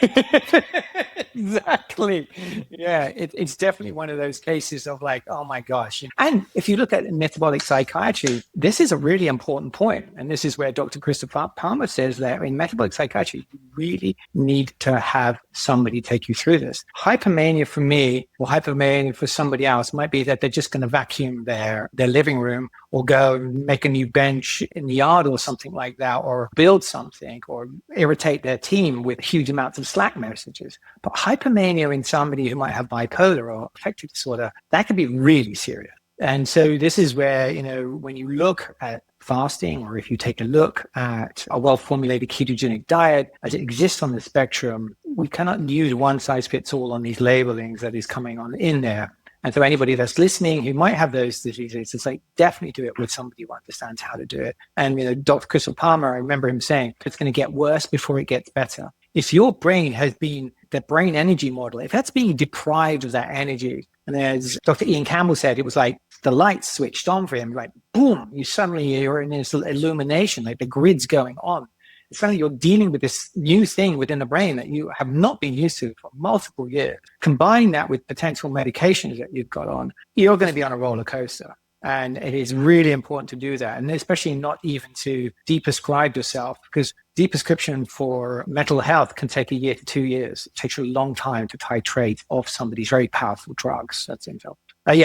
Exactly. Yeah, it's definitely one of those cases of like, oh my gosh. And if you look at metabolic psychiatry, this is a really important point. And this is where Dr. Christopher Palmer says that in metabolic psychiatry, you really need to have somebody take you through this. Hypomania for me or hypomania for somebody else might be that they're just going to vacuum their living room or go make a new bench in the yard or something like that, or build something or irritate their team with huge amounts of Slack messages. But hypomania in somebody who might have bipolar or affective disorder, that could be really serious. And so this is where, when you look at fasting, or if you take a look at a well-formulated ketogenic diet as it exists on the spectrum, we cannot use one size fits all on these labelings that is coming on in there. And so anybody that's listening who might have those diseases, it's like, definitely do it with somebody who understands how to do it. And, Dr. Christopher Palmer, I remember him saying, it's going to get worse before it gets better. If your brain has been, the brain energy model, if that's being deprived of that energy, and as Dr. Ian Campbell said, it was like the lights switched on for him, like, boom, you're in this illumination, like the grid's going on. Suddenly you're dealing with this new thing within the brain that you have not been used to for multiple years. Combine that with potential medications that you've got on, you're going to be on a roller coaster. And it is really important to do that. And especially not even to deprescribe yourself, because deprescription for mental health can take 1 year to 2 years. It takes you a long time to titrate off some of these very powerful drugs. That's involved.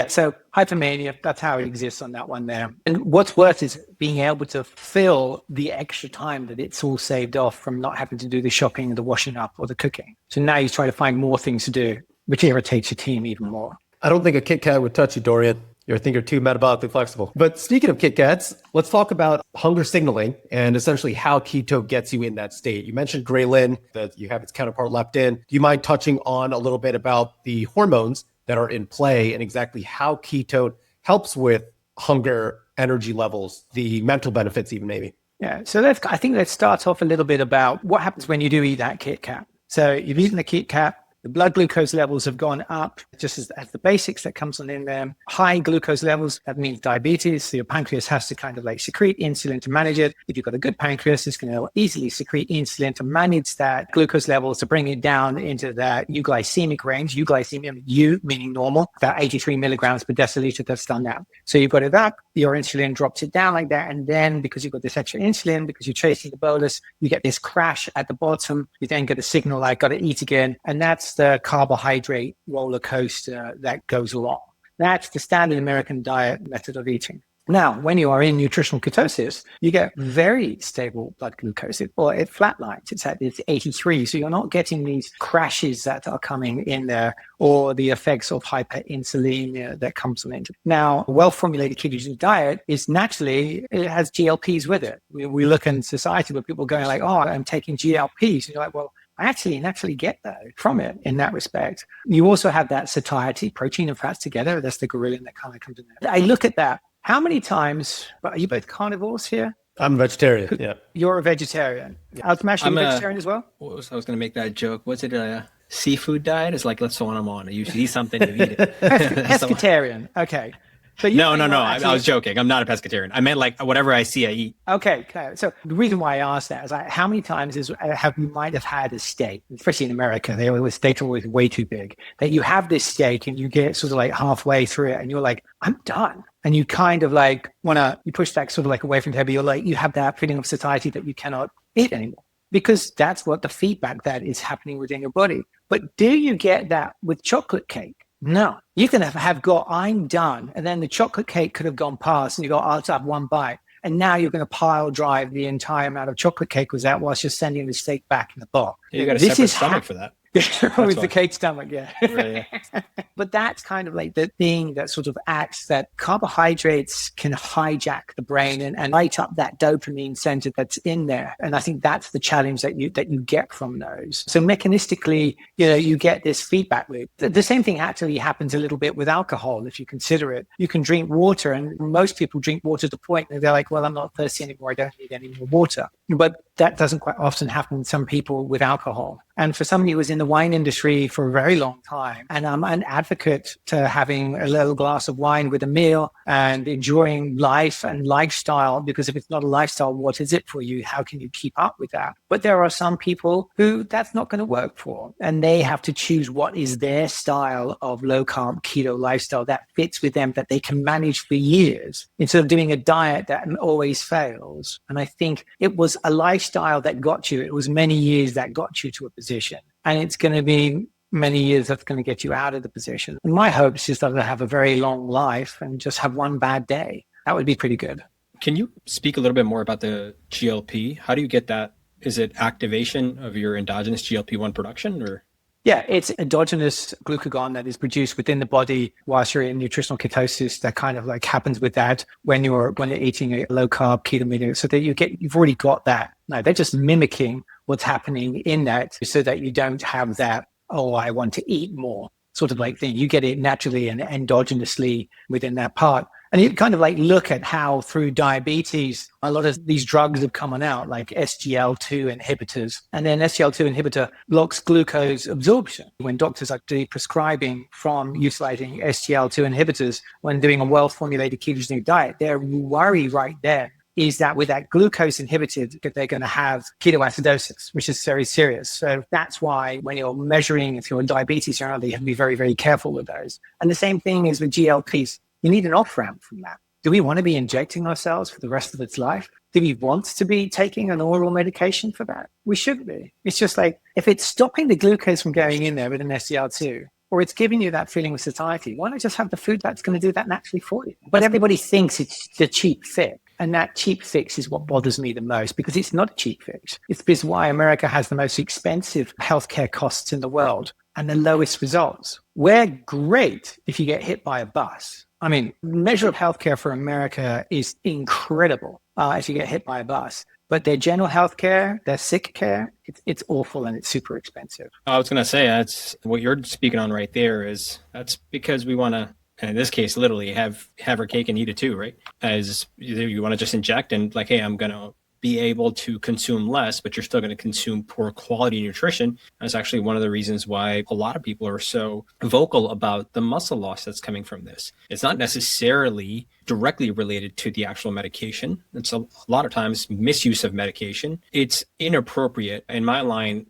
So hypomania, that's how it exists on that one there. And what's worse is being able to fill the extra time that it's all saved off from not having to do the shopping, the washing up, or the cooking. So now you try to find more things to do, which irritates your team even more. I don't think a Kit Kat would touch you, Dorian. I think you're too metabolically flexible. But speaking of Kit Kats, let's talk about hunger signaling and essentially how keto gets you in that state. You mentioned ghrelin, that you have its counterpart leptin. Do you mind touching on a little bit about the hormones that are in play and exactly how keto helps with hunger, energy levels, the mental benefits even maybe? Yeah, so I think let's start off a little bit about what happens when you do eat that Kit Kat. So you've eaten the Kit Kat, the blood glucose levels have gone up, just as the basics that comes on in there. High glucose levels, that means diabetes. So your pancreas has to kind of like secrete insulin to manage it. If you've got a good pancreas, it's going to easily secrete insulin to manage that glucose levels, to bring it down into that euglycemic range. Euglycemia, U meaning normal, about 83 milligrams per deciliter, that's done that. So you've got it up, your insulin drops it down like that. And then because you've got this extra insulin, because you're chasing the bolus, you get this crash at the bottom. You then get a signal like, got to eat again. And that's the carbohydrate roller coaster that goes along. That's the standard American diet method of eating. Now, when you are in nutritional ketosis, you get very stable blood glucose, or it flatlines. It's at 83. So you're not getting these crashes that are coming in there, or the effects of hyperinsulinemia that comes from it. Now, a well-formulated ketogenic diet is naturally, it has GLPs with it. We look in society where people are going like, oh, I'm taking GLPs. And you're like, well, I actually naturally get that from it in that respect. You also have that satiety, protein and fats together. That's the ghrelin that kind of comes in there. I look at that. How many times, are you both carnivores here? I'm a vegetarian. Yeah. You're a vegetarian. Altamash, are you a vegetarian as well? I was going to make that joke. Was it a seafood diet? It's like, that's the one I'm on. You eat something, you eat it. Pescatarian. Okay. So no. I was joking. I'm not a pescatarian. I meant like whatever I see, I eat. Okay. So the reason why I asked that is like, how many times you might have had a steak, especially in America, steaks are always way too big, that you have this steak and you get sort of like halfway through it and you're like, I'm done. And you kind of like you push that sort of like away from the table. You're like, you have that feeling of satiety that you cannot eat anymore, because that's what the feedback that is happening within your body. But do you get that with chocolate cake? No, you can have got, I'm done. And then the chocolate cake could have gone past and you go, I'll just have one bite. And now you're going to pile drive the entire amount of chocolate cake was out whilst you're sending the steak back in the box. You got a separate stomach for that. With the cake stomach, yeah. Right, yeah. But that's kind of like the thing that sort of acts that carbohydrates can hijack the brain and light up that dopamine center that's in there. And I think that's the challenge that you get from those. So mechanistically, you get this feedback loop. The same thing actually happens a little bit with alcohol. If you consider it, you can drink water, and most people drink water to the point that they're like, well, I'm not thirsty anymore. I don't need any more water. But that doesn't quite often happen with some people with alcohol. And for somebody who was in the wine industry for a very long time, and I'm an advocate to having a little glass of wine with a meal and enjoying life and lifestyle, because if it's not a lifestyle, what is it for you? How can you keep up with that? But there are some people who that's not going to work for, and they have to choose what is their style of low carb keto lifestyle that fits with them, that they can manage for years, instead of doing a diet that always fails. And I think it was a lifestyle that got you. It was many years that got you to a position. And it's going to be many years that's going to get you out of the position. And my hope is just that I have a very long life and just have one bad day. That would be pretty good. Can you speak a little bit more about the GLP? How do you get that? Is it activation of your endogenous GLP-1 production, or? Yeah, it's endogenous glucagon that is produced within the body whilst you're in nutritional ketosis. That kind of like happens with that when you're eating a low carb keto meal, so that you've already got that. No, they're just mimicking what's happening in that, so that you don't have that, oh, I want to eat more sort of like thing. You get it naturally and endogenously within that part. And you kind of like look at how through diabetes, a lot of these drugs have come on out, like SGL2 inhibitors. And then SGL2 inhibitor blocks glucose absorption. When doctors are prescribing from utilizing SGL2 inhibitors when doing a well-formulated ketogenic diet, their worry right there is that with that glucose inhibited, they're going to have ketoacidosis, which is very serious. So that's why when you're measuring if you're diabetes, you have to be very, very careful with those. And the same thing is with GLPs. You need an off-ramp from that. Do we want to be injecting ourselves for the rest of its life? Do we want to be taking an oral medication for that? We shouldn't be. It's just like, if it's stopping the glucose from going in there with an SGL2, or it's giving you that feeling of satiety, why not just have the food that's going to do that naturally for you? But everybody thinks it's the cheap fix. And that cheap fix is what bothers me the most, because it's not a cheap fix. It's because why America has the most expensive healthcare costs in the world and the lowest results. We're great if you get hit by a bus. I mean, measure of healthcare for America is incredible if you get hit by a bus. But their general healthcare, their sick care, it's awful and it's super expensive. I was going to say, that's what you're speaking on right there. That's because we want to, and in this case, literally have our cake and eat it too, right? As you want to just inject and like, hey, I'm going to be able to consume less, but you're still going to consume poor quality nutrition. That's actually one of the reasons why a lot of people are so vocal about the muscle loss that's coming from this. It's not necessarily directly related to the actual medication. It's a lot of times misuse of medication. It's inappropriate. In my mind,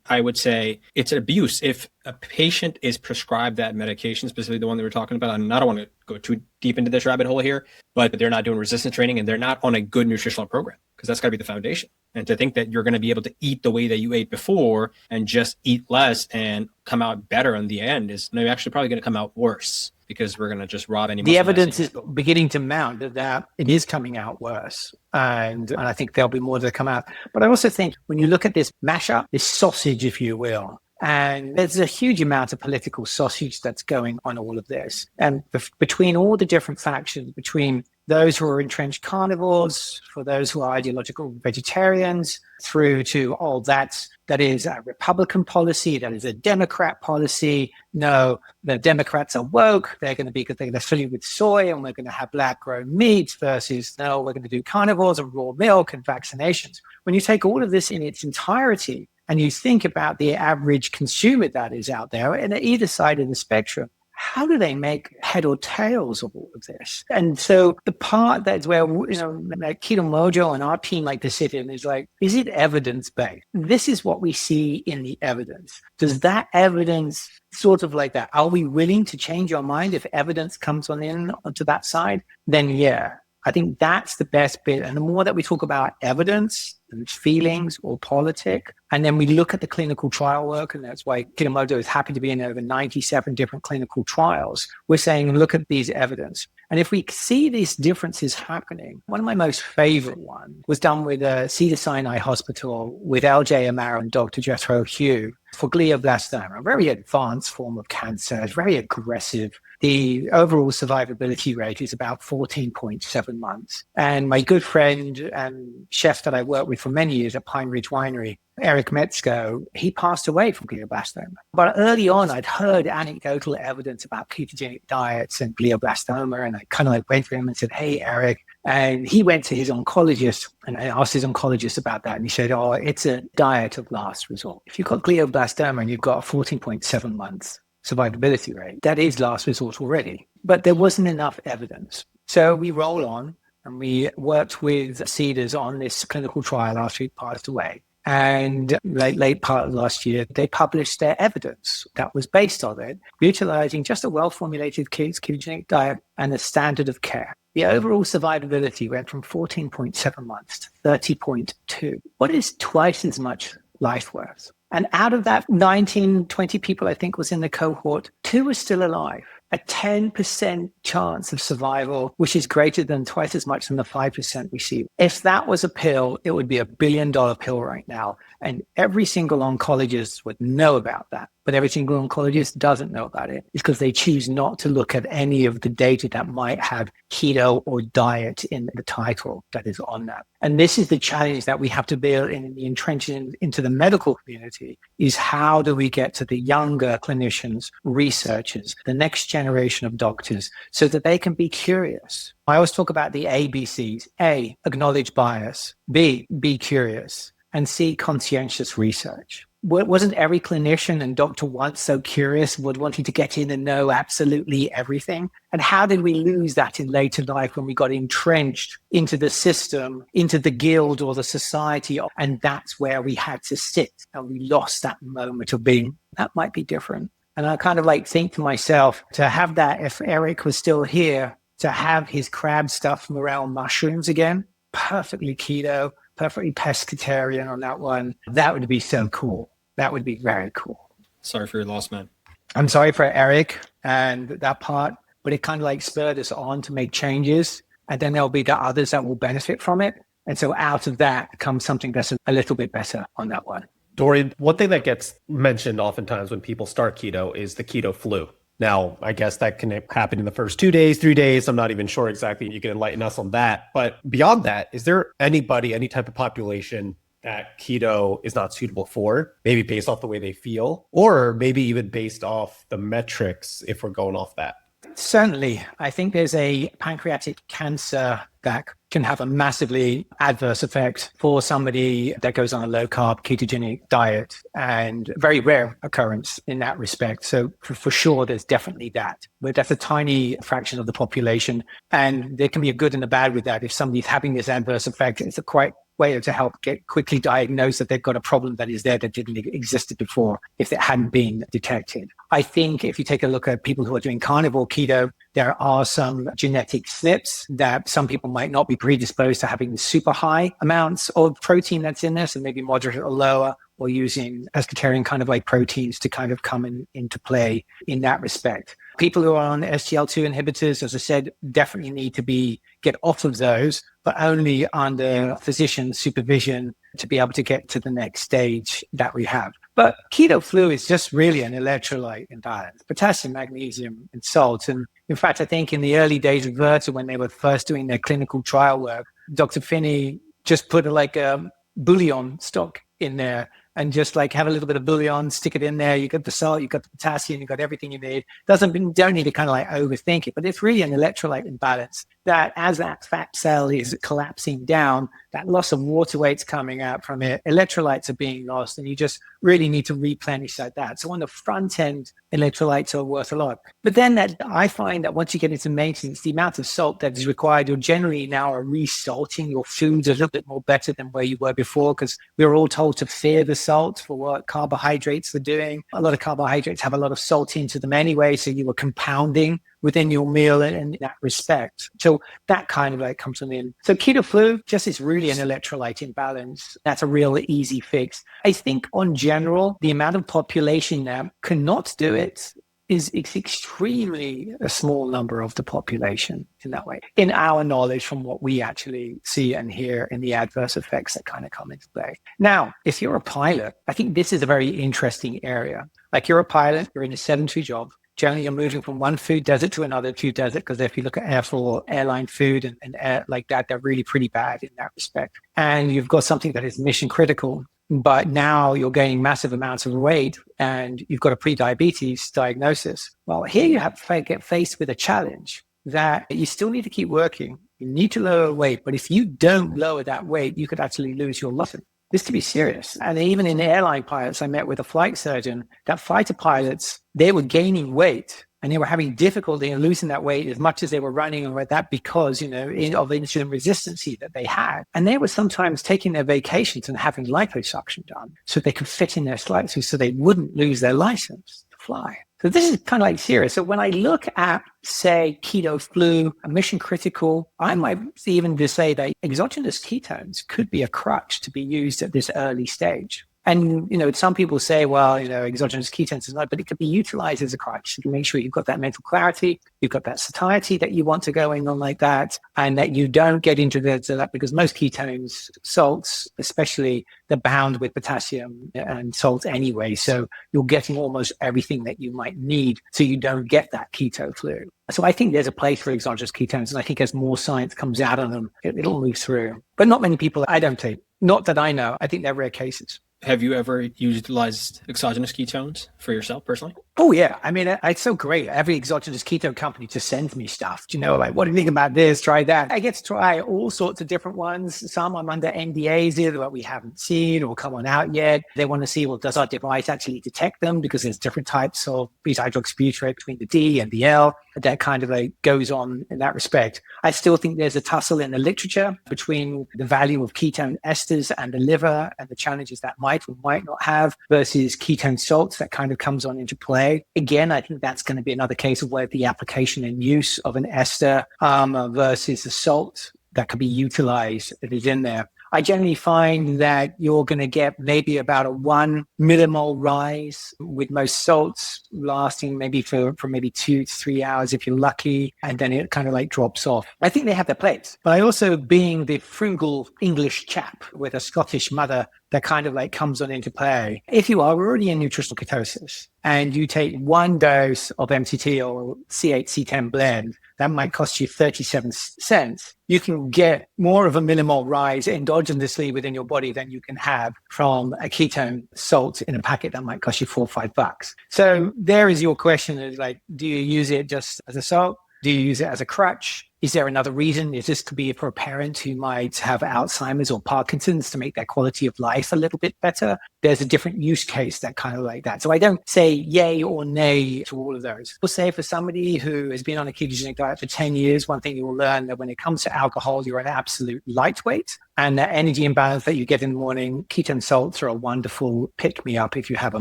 I would say it's an abuse. If a patient is prescribed that medication, specifically the one that we're talking about, and I don't want to go too deep into this rabbit hole here, but they're not doing resistance training and they're not on a good nutritional program, because that's got to be the foundation. And to think that you're going to be able to eat the way that you ate before and just eat less and come out better in the end is actually probably going to come out worse, because we're going to just rob any. The evidence is beginning to mount that it is coming out worse. And I think there'll be more to come out. But I also think when you look at this mashup, this sausage, if you will, and there's a huge amount of political sausage that's going on all of this. And between all the different factions, between those who are entrenched carnivores, for those who are ideological vegetarians, through to, that is a Republican policy, that is a Democrat policy. No, the Democrats are woke. They're going to fill you with soy, and we're going to have lab-grown meats, versus, no, we're going to do carnivores and raw milk and vaccinations. When you take all of this in its entirety, and you think about the average consumer that is out there, and at either side of the spectrum, how do they make head or tails of all of this? And so the part that's where, like Keto-Mojo and our team like to sit in is like, is it evidence-based? This is what we see in the evidence. Does that evidence sort of like that? Are we willing to change our mind if evidence comes onto that side? Then yeah. I think that's the best bit. And the more that we talk about evidence and feelings or politic, and then we look at the clinical trial work, and that's why Keto-Mojo is happy to be in over 97 different clinical trials. We're saying, look at these evidence. And if we see these differences happening, one of my most favorite ones was done with Cedars-Sinai Hospital with LJ Amaro and Dr. Jethro Hugh for glioblastoma, a very advanced form of cancer. It's very aggressive. The overall survivability rate is about 14.7 months. And my good friend and chef that I worked with for many years at Pine Ridge Winery, Eric Metzko, he passed away from glioblastoma. But early on, I'd heard anecdotal evidence about ketogenic diets and glioblastoma. And I kind of like went to him and said, hey, Eric. And he went to his oncologist, and I asked his oncologist about that. And he said, oh, it's a diet of last resort. If you've got glioblastoma and you've got 14.7 months survivability rate, that is last resort already. But there wasn't enough evidence. So we roll on, and we worked with Cedars on this clinical trial after he passed away. And late part of last year, they published their evidence that was based on it, utilizing just a well-formulated ketogenic diet and a standard of care. The overall survivability went from 14.7 months to 30.2. What is twice as much life worth? And out of that 19, 20 people, I think, was in the cohort, 2 are still alive. A 10% chance of survival, which is greater than twice as much than the 5% we see. If that was a pill, it would be $1 billion pill right now. And every single oncologist would know about that. But every single oncologist doesn't know about it. It's because they choose not to look at any of the data that might have keto or diet in the title that is on that. And this is the challenge that we have to build in the entrenching into the medical community, is how do we get to the younger clinicians, researchers, the next generation of doctors, so that they can be curious. I always talk about the ABCs. A, acknowledge bias. B, be curious. And C, conscientious research. Wasn't every clinician and doctor once so curious, wanting to get in and know absolutely everything? And how did we lose that in later life when we got entrenched into the system, into the guild or the society? And that's where we had to sit, and we lost that moment of being, that might be different. And I kind of like think to myself, to have that, if Eric was still here, to have his crab stuff morel mushrooms again, perfectly keto, perfectly pescatarian on that one, that would be so cool. That would be very cool. Sorry for your loss, man. I'm sorry for Eric and that part, but it kind of like spurred us on to make changes. And then there'll be the others that will benefit from it. And so out of that comes something that's a little bit better on that one. Dorian, one thing that gets mentioned oftentimes when people start keto is the keto flu. Now, I guess that can happen in the first 2 days, 3 days. I'm not even sure exactly. You can enlighten us on that. But beyond that, is there anybody, any type of population that keto is not suitable for, maybe based off the way they feel, or maybe even based off the metrics if we're going off that? Certainly. I think there's a pancreatic cancer that can have a massively adverse effect for somebody that goes on a low-carb ketogenic diet, and very rare occurrence in that respect. So for sure, there's definitely that. But that's a tiny fraction of the population, and there can be a good and a bad with that. If somebody's having this adverse effect, it's a quite way to help get quickly diagnosed that they've got a problem that is there that didn't existed before if it hadn't been detected. I think if you take a look at people who are doing carnivore keto, there are some genetic slips that some people might not be predisposed to having super high amounts of protein that's in there, so maybe moderate or lower, or using pescatarian kind of like proteins to kind of come into play in that respect. People who are on SGLT2 inhibitors, as I said, definitely need to get off of those, but only under physician supervision to be able to get to the next stage that we have. But keto flu is just really an electrolyte imbalance, potassium, magnesium, and salt. And in fact, I think in the early days of Virta, when they were first doing their clinical trial work, Dr. Finney just put a bouillon stock in there and just like have a little bit of bouillon, stick it in there. You got the salt, you got the potassium, you got everything you need. Don't need to kind of like overthink it, but it's really an electrolyte imbalance that as that fat cell is collapsing down, that loss of water weight's coming out from it, electrolytes are being lost, and you just really need to replenish like that. So on the front end, electrolytes are worth a lot. But then I find that once you get into maintenance, the amount of salt that is required, you're generally now resalting your foods a little bit more better than where you were before, because we were all told to fear the salt for what carbohydrates are doing. A lot of carbohydrates have a lot of salt into them anyway, so you were compounding within your meal in that respect. So that kind of like comes in. So keto flu just is really an electrolyte imbalance. That's a real easy fix. I think on general, the amount of population that cannot do it is extremely a small number of the population in that way, in our knowledge from what we actually see and hear in the adverse effects that kind of come into play. Now, if you're a pilot, I think this is a very interesting area. Like you're a pilot, you're in a sedentary job. Generally, you're moving from one food desert to another food desert, because if you look at airline food and air like that, they're really pretty bad in that respect. And you've got something that is mission critical, but now you're gaining massive amounts of weight and you've got a pre-diabetes diagnosis. Well, here you have to get faced with a challenge that you still need to keep working. You need to lower weight, but if you don't lower that weight, you could actually lose your license. This could be serious. And even in airline pilots, I met with a flight surgeon that fighter pilots, they were gaining weight and they were having difficulty in losing that weight as much as they were running and like that because, of insulin resistance that they had. And they were sometimes taking their vacations and having liposuction done so they could fit in their flight suits so they wouldn't lose their license to fly. So this is kind of like serious. So when I look at, say, keto flu, a mission critical, I might even just say that exogenous ketones could be a crutch to be used at this early stage. And, some people say, well, exogenous ketones is not, but it could be utilized as a crutch. You can make sure you've got that mental clarity, you've got that satiety that you want to go in on like that, and that you don't get into that because most ketones, salts, especially, they're bound with potassium and salt anyway. So you're getting almost everything that you might need so you don't get that keto flu. So I think there's a place for exogenous ketones. And I think as more science comes out on them, it'll move through. But not many people, I don't think. Not that I know. I think they're rare cases. Have you ever utilized exogenous ketones for yourself personally? Oh, yeah. I mean, it's so great. Every exogenous keto company just sends me stuff. Like, what do you think about this? Try that. I get to try all sorts of different ones. Some I'm under NDAs either that we haven't seen or come on out yet. They want to see, well, does our device actually detect them? Because there's different types of beta-hydroxybutyrate between the D and the L. That kind of like goes on in that respect. I still think there's a tussle in the literature between the value of ketone esters and the liver and the challenges that might or might not have versus ketone salts that kind of comes on into play. Again, I think that's going to be another case of where the application and use of an ester versus a salt that could be utilized that is in there. I generally find that you're going to get maybe about a 1 millimole rise with most salts lasting maybe for maybe 2 to 3 hours if you're lucky. And then it kind of like drops off. I think they have their place. But I also, being the frugal English chap with a Scottish mother, that kind of like comes on into play. If you are already in nutritional ketosis and you take one dose of MCT or C8-C10 blend, that might cost you 37 cents. You can get more of a millimole rise endogenously within your body than you can have from a ketone salt in a packet that might cost you $4 or $5. So there is your question, is like, do you use it just as a salt? Do you use it as a crutch? Is there another reason? Is this to be for a parent who might have Alzheimer's or Parkinson's to make their quality of life a little bit better? There's a different use case that kind of like that. So I don't say yay or nay to all of those. We'll say for somebody who has been on a ketogenic diet for 10 years, one thing you will learn that when it comes to alcohol, you're an absolute lightweight. And that energy imbalance that you get in the morning, ketone salts are a wonderful pick-me-up if you have a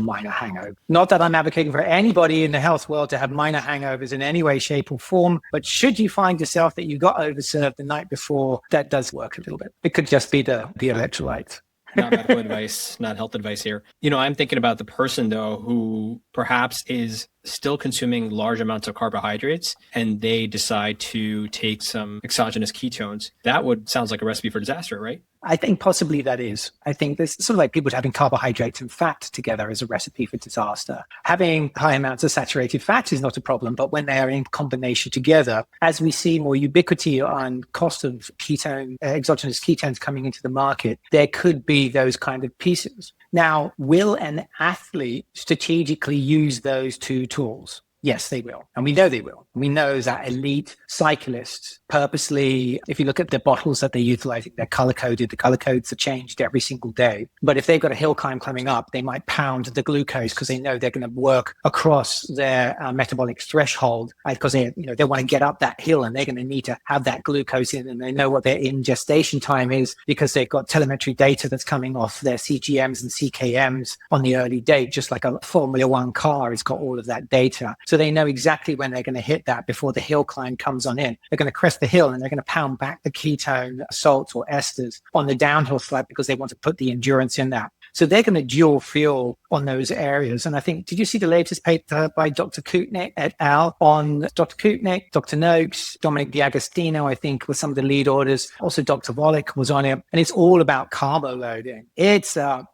minor hangover. Not that I'm advocating for anybody in the health world to have minor hangovers in any way, shape, or form, but should you find yourself that you got overserved the night before, that does work a little bit. It could just be the electrolytes. Not medical advice, not health advice here. I'm thinking about the person, though, who perhaps is still consuming large amounts of carbohydrates and they decide to take some exogenous ketones. That sounds like a recipe for disaster, right? I think possibly that is. I think there's sort of like people having carbohydrates and fat together is a recipe for disaster. Having high amounts of saturated fat is not a problem, but when they are in combination together, as we see more ubiquity on cost of exogenous ketones coming into the market, there could be those kind of pieces. Now, will an athlete strategically use those two tools? Yes, they will. And we know they will. We know that elite cyclists purposely, if you look at the bottles that they're utilizing, they're color-coded. The color codes are changed every single day. But if they've got a hill climb coming up, they might pound the glucose because they know they're going to work across their metabolic threshold because they want to get up that hill and they're going to need to have that glucose in, and they know what their ingestion time is because they've got telemetry data that's coming off their CGMs and CKMs on the early date, just like a Formula One car has got all of that data. So they know exactly when they're going to hit that before the hill climb comes on in. They're going to crest the hill and they're going to pound back the ketone salts or esters on the downhill slope because they want to put the endurance in that. So they're going to dual fuel on those areas. And I think, did you see the latest paper by Dr. Koutnik et al. On Dr. Koutnik, Dr. Noakes, Dominic D'Agostino, I think, were some of the lead authors. Also, Dr. Volek was on it. And it's all about carbo loading. It's a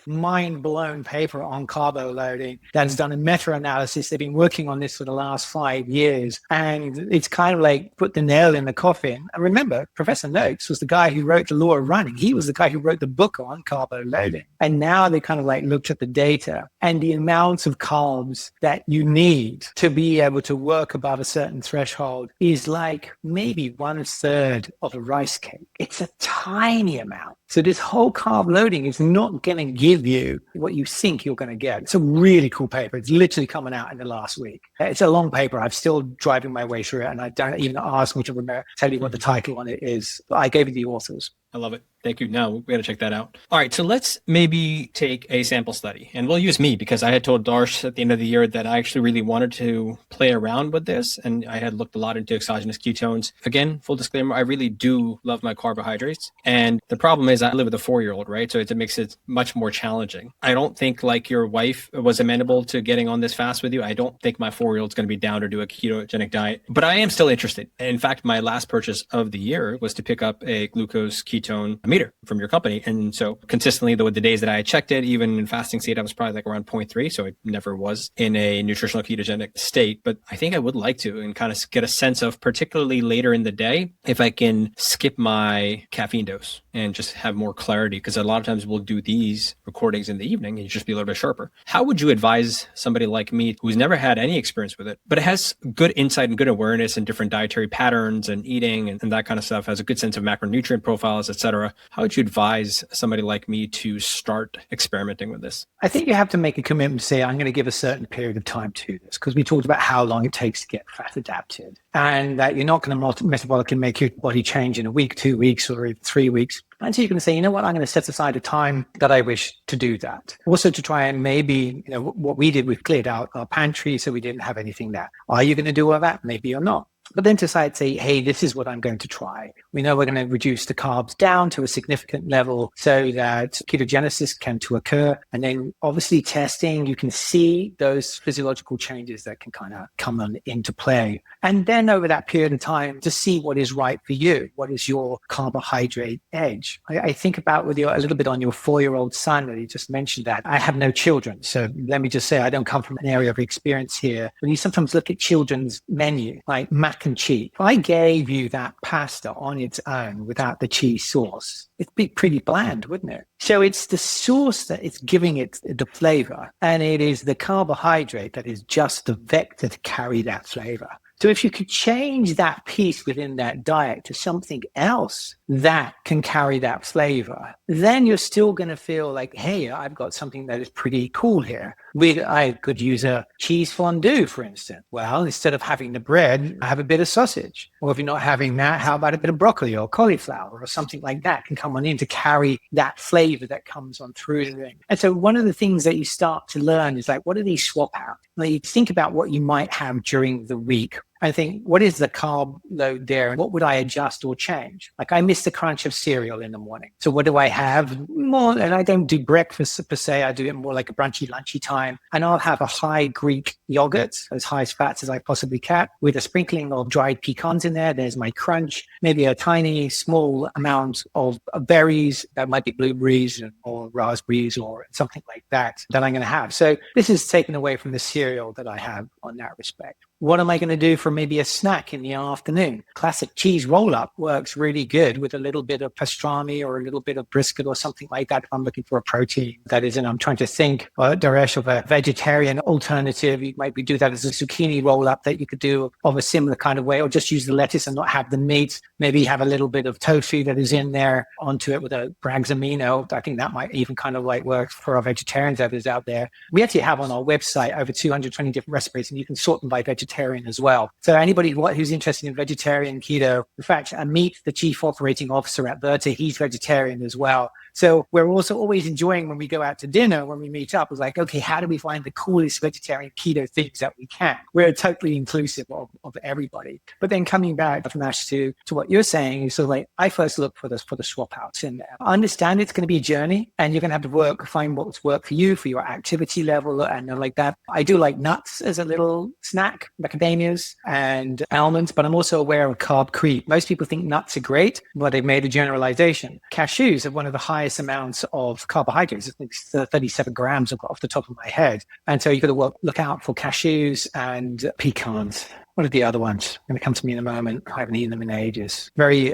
mind-blown paper on carbo loading that has done a meta-analysis. They've been working on this for the last 5 years. And it's kind of like put the nail in the coffin. And remember, Professor Noakes was the guy who wrote The Law of Running. He was the guy who wrote the book on carbo loading. And now they kind of like looked at the data and the amounts of carbs that you need to be able to work above a certain threshold is like maybe 1/3 of a rice cake. It's a tiny amount. So this whole carb loading is not going to give you what you think you're going to get. It's a really cool paper. It's literally coming out in the last week. It's a long paper. I'm still driving my way through it, and I don't even ask me to remember, tell you what the title on it is. But I gave you the authors. I love it. Thank you. Now we got to check that out. All right. So let's maybe take a sample study, and we'll use me because I had told Darsh at the end of the year that I actually really wanted to play around with this. And I had looked a lot into exogenous ketones. Again, full disclaimer, I really do love my carbohydrates. And the problem is I live with a 4-year-old, right? So it makes it much more challenging. I don't think like your wife was amenable to getting on this fast with you. I don't think my 4-year-old's going to be down to do a ketogenic diet, but I am still interested. In fact, my last purchase of the year was to pick up a glucose ketone meter from your company. And so consistently, the days that I checked it, even in fasting state, I was probably like around 0.3. So it never was in a nutritional ketogenic state. But I think I would like to and kind of get a sense of, particularly later in the day, if I can skip my caffeine dose and just have more clarity. Because a lot of times we'll do these recordings in the evening and you just be a little bit sharper. How would you advise somebody like me who's never had any experience with it, but it has good insight and good awareness in different dietary patterns and eating and that kind of stuff, has a good sense of macronutrient profiles, etc. How would you advise somebody like me to start experimenting with this? I think you have to make a commitment to say, I'm going to give a certain period of time to this, because we talked about how long it takes to get fat adapted, and that you're not going to metabolically make your body change in a week, 2 weeks, or even 3 weeks. And so you're going to say, you know what, I'm going to set aside a time that I wish to do that. Also to try and maybe, what we did, we've cleared out our pantry, so we didn't have anything there. Are you going to do all that? Maybe you're not. But then to say, hey, this is what I'm going to try. We know we're going to reduce the carbs down to a significant level so that ketogenesis can to occur. And then obviously testing, you can see those physiological changes that can kind of come on into play. And then over that period of time to see what is right for you. What is your carbohydrate edge? I think about with a little bit on your 4-year-old son that he just mentioned that. I have no children. So let me just say, I don't come from an area of experience here. When you sometimes look at children's menu, like mac and cheese. If I gave you that pasta on its own without the cheese sauce, it'd be pretty bland, wouldn't it? So it's the sauce that is giving it the flavor, and it is the carbohydrate that is just the vector to carry that flavor. So if you could change that piece within that diet to something else that can carry that flavor, then you're still going to feel like, hey, I've got something that is pretty cool here. I could use a cheese fondue, for instance. Well, instead of having the bread, I have a bit of sausage. Or if you're not having that, how about a bit of broccoli or cauliflower or something like that can come on in to carry that flavor that comes on through the thing. And so one of the things that you start to learn is like, what do these swap out? Like, you think about what you might have during the week. I think, what is the carb load there and what would I adjust or change? Like, I miss the crunch of cereal in the morning. So what do I have more? And I don't do breakfast per se. I do it more like a brunchy, lunchy time. And I'll have a high Greek yogurt, as high fats as I possibly can, with a sprinkling of dried pecans in there. There's my crunch, maybe a tiny, small amount of berries. That might be blueberries or raspberries or something like that I'm going to have. So this is taken away from the cereal that I have on that respect. What am I going to do for maybe a snack in the afternoon? Classic cheese roll-up works really good with a little bit of pastrami or a little bit of brisket or something like that if I'm looking for a protein. That is, and I'm trying to think, Darsh, of a vegetarian alternative. You might do that as a zucchini roll-up that you could do of a similar kind of way, or just use the lettuce and not have the meat. Maybe have a little bit of tofu that is in there onto it with a Bragg's amino. I think that might even kind of like work for our vegetarians that is out there. We actually have on our website over 220 different recipes, and you can sort them by vegetarian as well. So anybody who's interested in vegetarian keto, in fact, Amit, the chief operating officer at Verta, he's vegetarian as well. So we're also always enjoying when we go out to dinner, when we meet up, it's like, okay, how do we find the coolest vegetarian keto things that we can? We're totally inclusive of everybody. But then coming back from Ash to what you're saying, is sort of like, I first look for the swap outs in there. I understand it's going to be a journey and you're going to have to find what's work for you, for your activity level and like that. I do like nuts as a little snack, macadamias and almonds, but I'm also aware of carb creep. Most people think nuts are great, but they've made a generalization. Cashews have one of the highest amounts of carbohydrates. I think it's 37 grams off the top of my head. And so you've got to look out for cashews and pecans. What are the other ones? Going to come to me in a moment. I haven't eaten them in ages.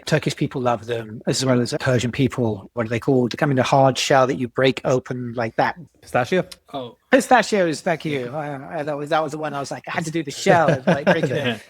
Turkish people love them, as well as Persian people. What are they called? They come in a hard shell that you break open like that. Pistachio? Oh, Pistachios, thank you. That was the one I was like, I had to do the shell. Like,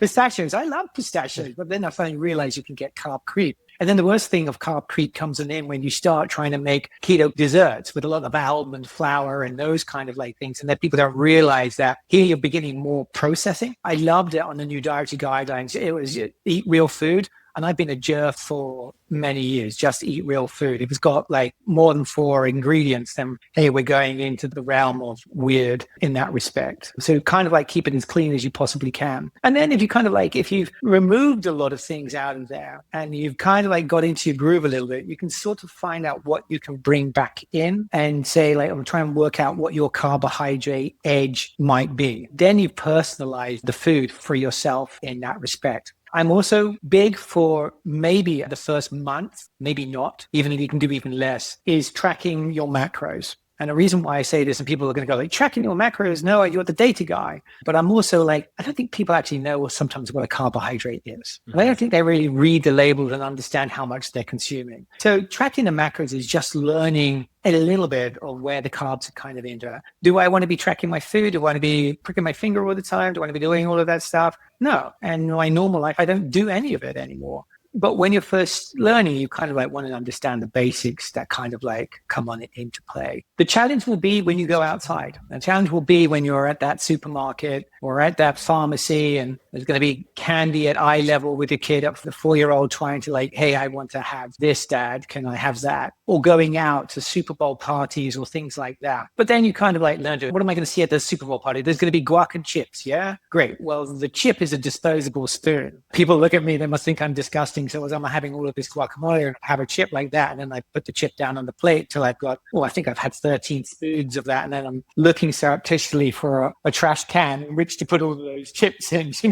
pistachios. I love pistachios, but then I finally realized you can get carb creep. And then the worst thing of carb creep comes in when you start trying to make keto desserts with a lot of almond flour and those kind of like things. And that people don't realize that here you're beginning more processing. I loved it on the new dietary guidelines. It was eat real food. And I've been a jerk for many years, just eat real food. If it's got like more than 4 ingredients, then hey, we're going into the realm of weird in that respect. So kind of like keep it as clean as you possibly can. And then if you've removed a lot of things out of there and you've kind of like got into your groove a little bit, you can sort of find out what you can bring back in and say like, I'm trying to work out what your carbohydrate edge might be. Then you've personalized the food for yourself in that respect. I'm also big for maybe the first month, maybe not, even if you can do even less, is tracking your macros. And the reason why I say this, and people are going to go like, tracking your macros, no, you're the data guy. But I'm also like, I don't think people actually know sometimes what a carbohydrate is. I don't think they really read the labels and understand how much they're consuming. So tracking the macros is just learning a little bit of where the carbs are kind of into. Do I want to be tracking my food? Do I want to be pricking my finger all the time? Do I want to be doing all of that stuff? No. And in my normal life, I don't do any of it anymore. But when you're first learning, you kind of like want to understand the basics that kind of like come on into play. The challenge will be when you go outside. The challenge will be when you're at that supermarket or at that pharmacy and there's going to be candy at eye level with your kid up for the 4-year-old trying to like, hey, I want to have this, Dad. Can I have that? Or going out to Super Bowl parties or things like that. But then you kind of like learn to, what am I going to see at the Super Bowl party? There's going to be guac and chips. Yeah, great. Well, the chip is a disposable spoon. People look at me, they must think I'm disgusting. So as I'm having all of this guacamole and have a chip like that, and then I put the chip down on the plate till I've got, I think I've had 13 spoons of that. And then I'm looking surreptitiously for a trash can in which to put all of those chips in. So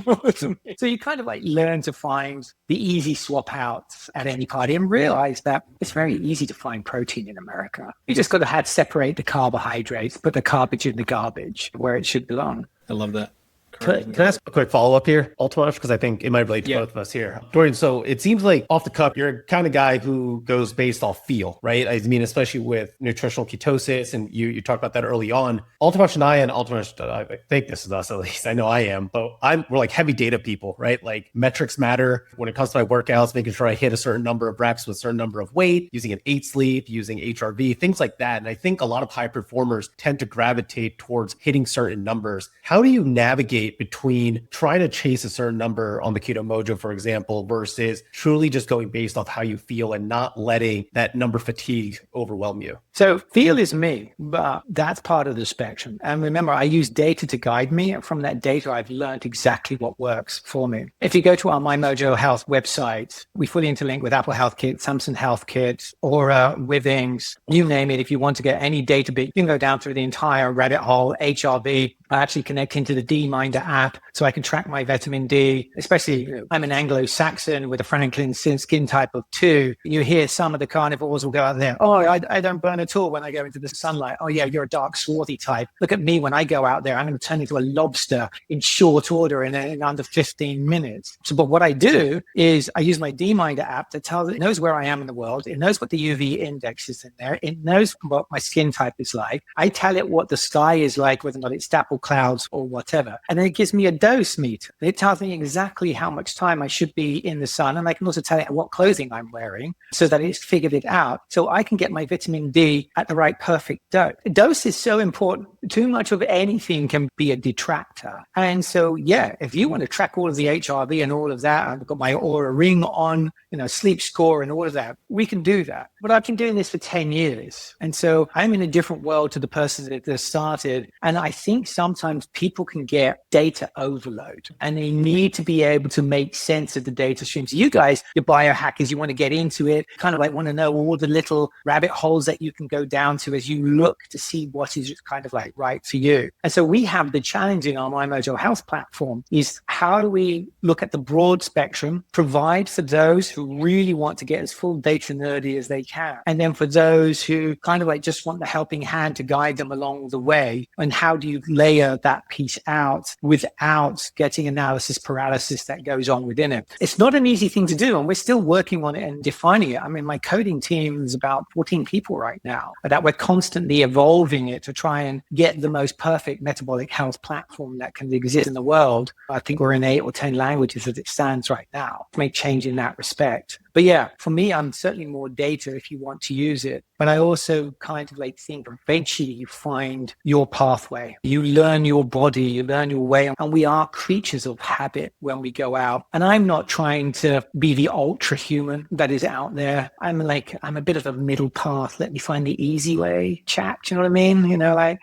you kind of like learn to find the easy swap outs at any party and realize that it's very easy to find protein in America. You just got to separate the carbohydrates, put the garbage in the garbage where it should belong. I love that. Can I ask a quick follow-up here, Altamash, because I think it might relate to both of us here. Dorian, so it seems like off the cuff, you're a kind of guy who goes based off feel, right? I mean, especially with nutritional ketosis, and you talked about that early on. Altamash and Altamash, I think this is us at least, I know I am, but we're like heavy data people, right? Like metrics matter when it comes to my workouts, making sure I hit a certain number of reps with a certain number of weight, using an 8 sleep, using HRV, things like that. And I think a lot of high performers tend to gravitate towards hitting certain numbers. How do you navigate between trying to chase a certain number on the Keto-Mojo, for example, versus truly just going based off how you feel and not letting that number fatigue overwhelm you? So feel is me, but that's part of the spectrum. And remember, I use data to guide me. And from that data, I've learned exactly what works for me. If you go to our MyMojo Health website, we fully interlink with Apple Health Kit, Samsung Health Kit, Aura, Withings, you name it. If you want to get any data bit, you can go down through the entire rabbit hole, HRV. I actually connect into the D-Minder app so I can track my vitamin D, especially I'm an Anglo-Saxon with a Franklin skin type of 2. You hear some of the carnivores will go out there, oh, I don't burn at all when I go into the sunlight. Oh, yeah, you're a dark, swarthy type. Look at me when I go out there, I'm going to turn into a lobster in short order in under 15 minutes. So, but what I do is I use my D-Minder app that it knows where I am in the world. It knows what the UV index is in there. It knows what my skin type is like. I tell it what the sky is like, whether or not it's dapple clouds or whatever. And then it gives me a dose meter. It tells me exactly how much time I should be in the sun. And I can also tell it what clothing I'm wearing so that it's figured it out. So I can get my vitamin D at the right perfect dose. Dose is so important. Too much of anything can be a detractor. And so, yeah, if you want to track all of the HRV and all of that, I've got my Aura ring on, sleep score and all of that, we can do that. But I've been doing this for 10 years. And so I'm in a different world to the person that started. And I think sometimes people can get data overload and they need to be able to make sense of the data streams. You guys, your biohackers, you want to get into it, kind of like want to know all the little rabbit holes that you can go down to as you look to see what is kind of like right for you. And so we have the challenge in our MyMojo Health platform is how do we look at the broad spectrum, provide for those who really want to get as full data nerdy as they can. And then for those who kind of like just want the helping hand to guide them along the way. And how do you layer that piece out without getting analysis paralysis that goes on within it? It's not an easy thing to do. And we're still working on it and defining it. I mean, my coding team is about 14 people right now, that we're constantly evolving it to try and get the most perfect metabolic health platform that can exist in the world. I think we're in 8 or 10 languages as it stands right now to make change in that respect. But yeah, for me, I'm certainly more data if you want to use it. But I also kind of like think eventually you find your pathway. You learn your body, you learn your way. And we are creatures of habit when we go out. And I'm not trying to be the ultra human that is out there. I'm a bit of a middle path. Let me find the easy way, chap. Do you know what I mean?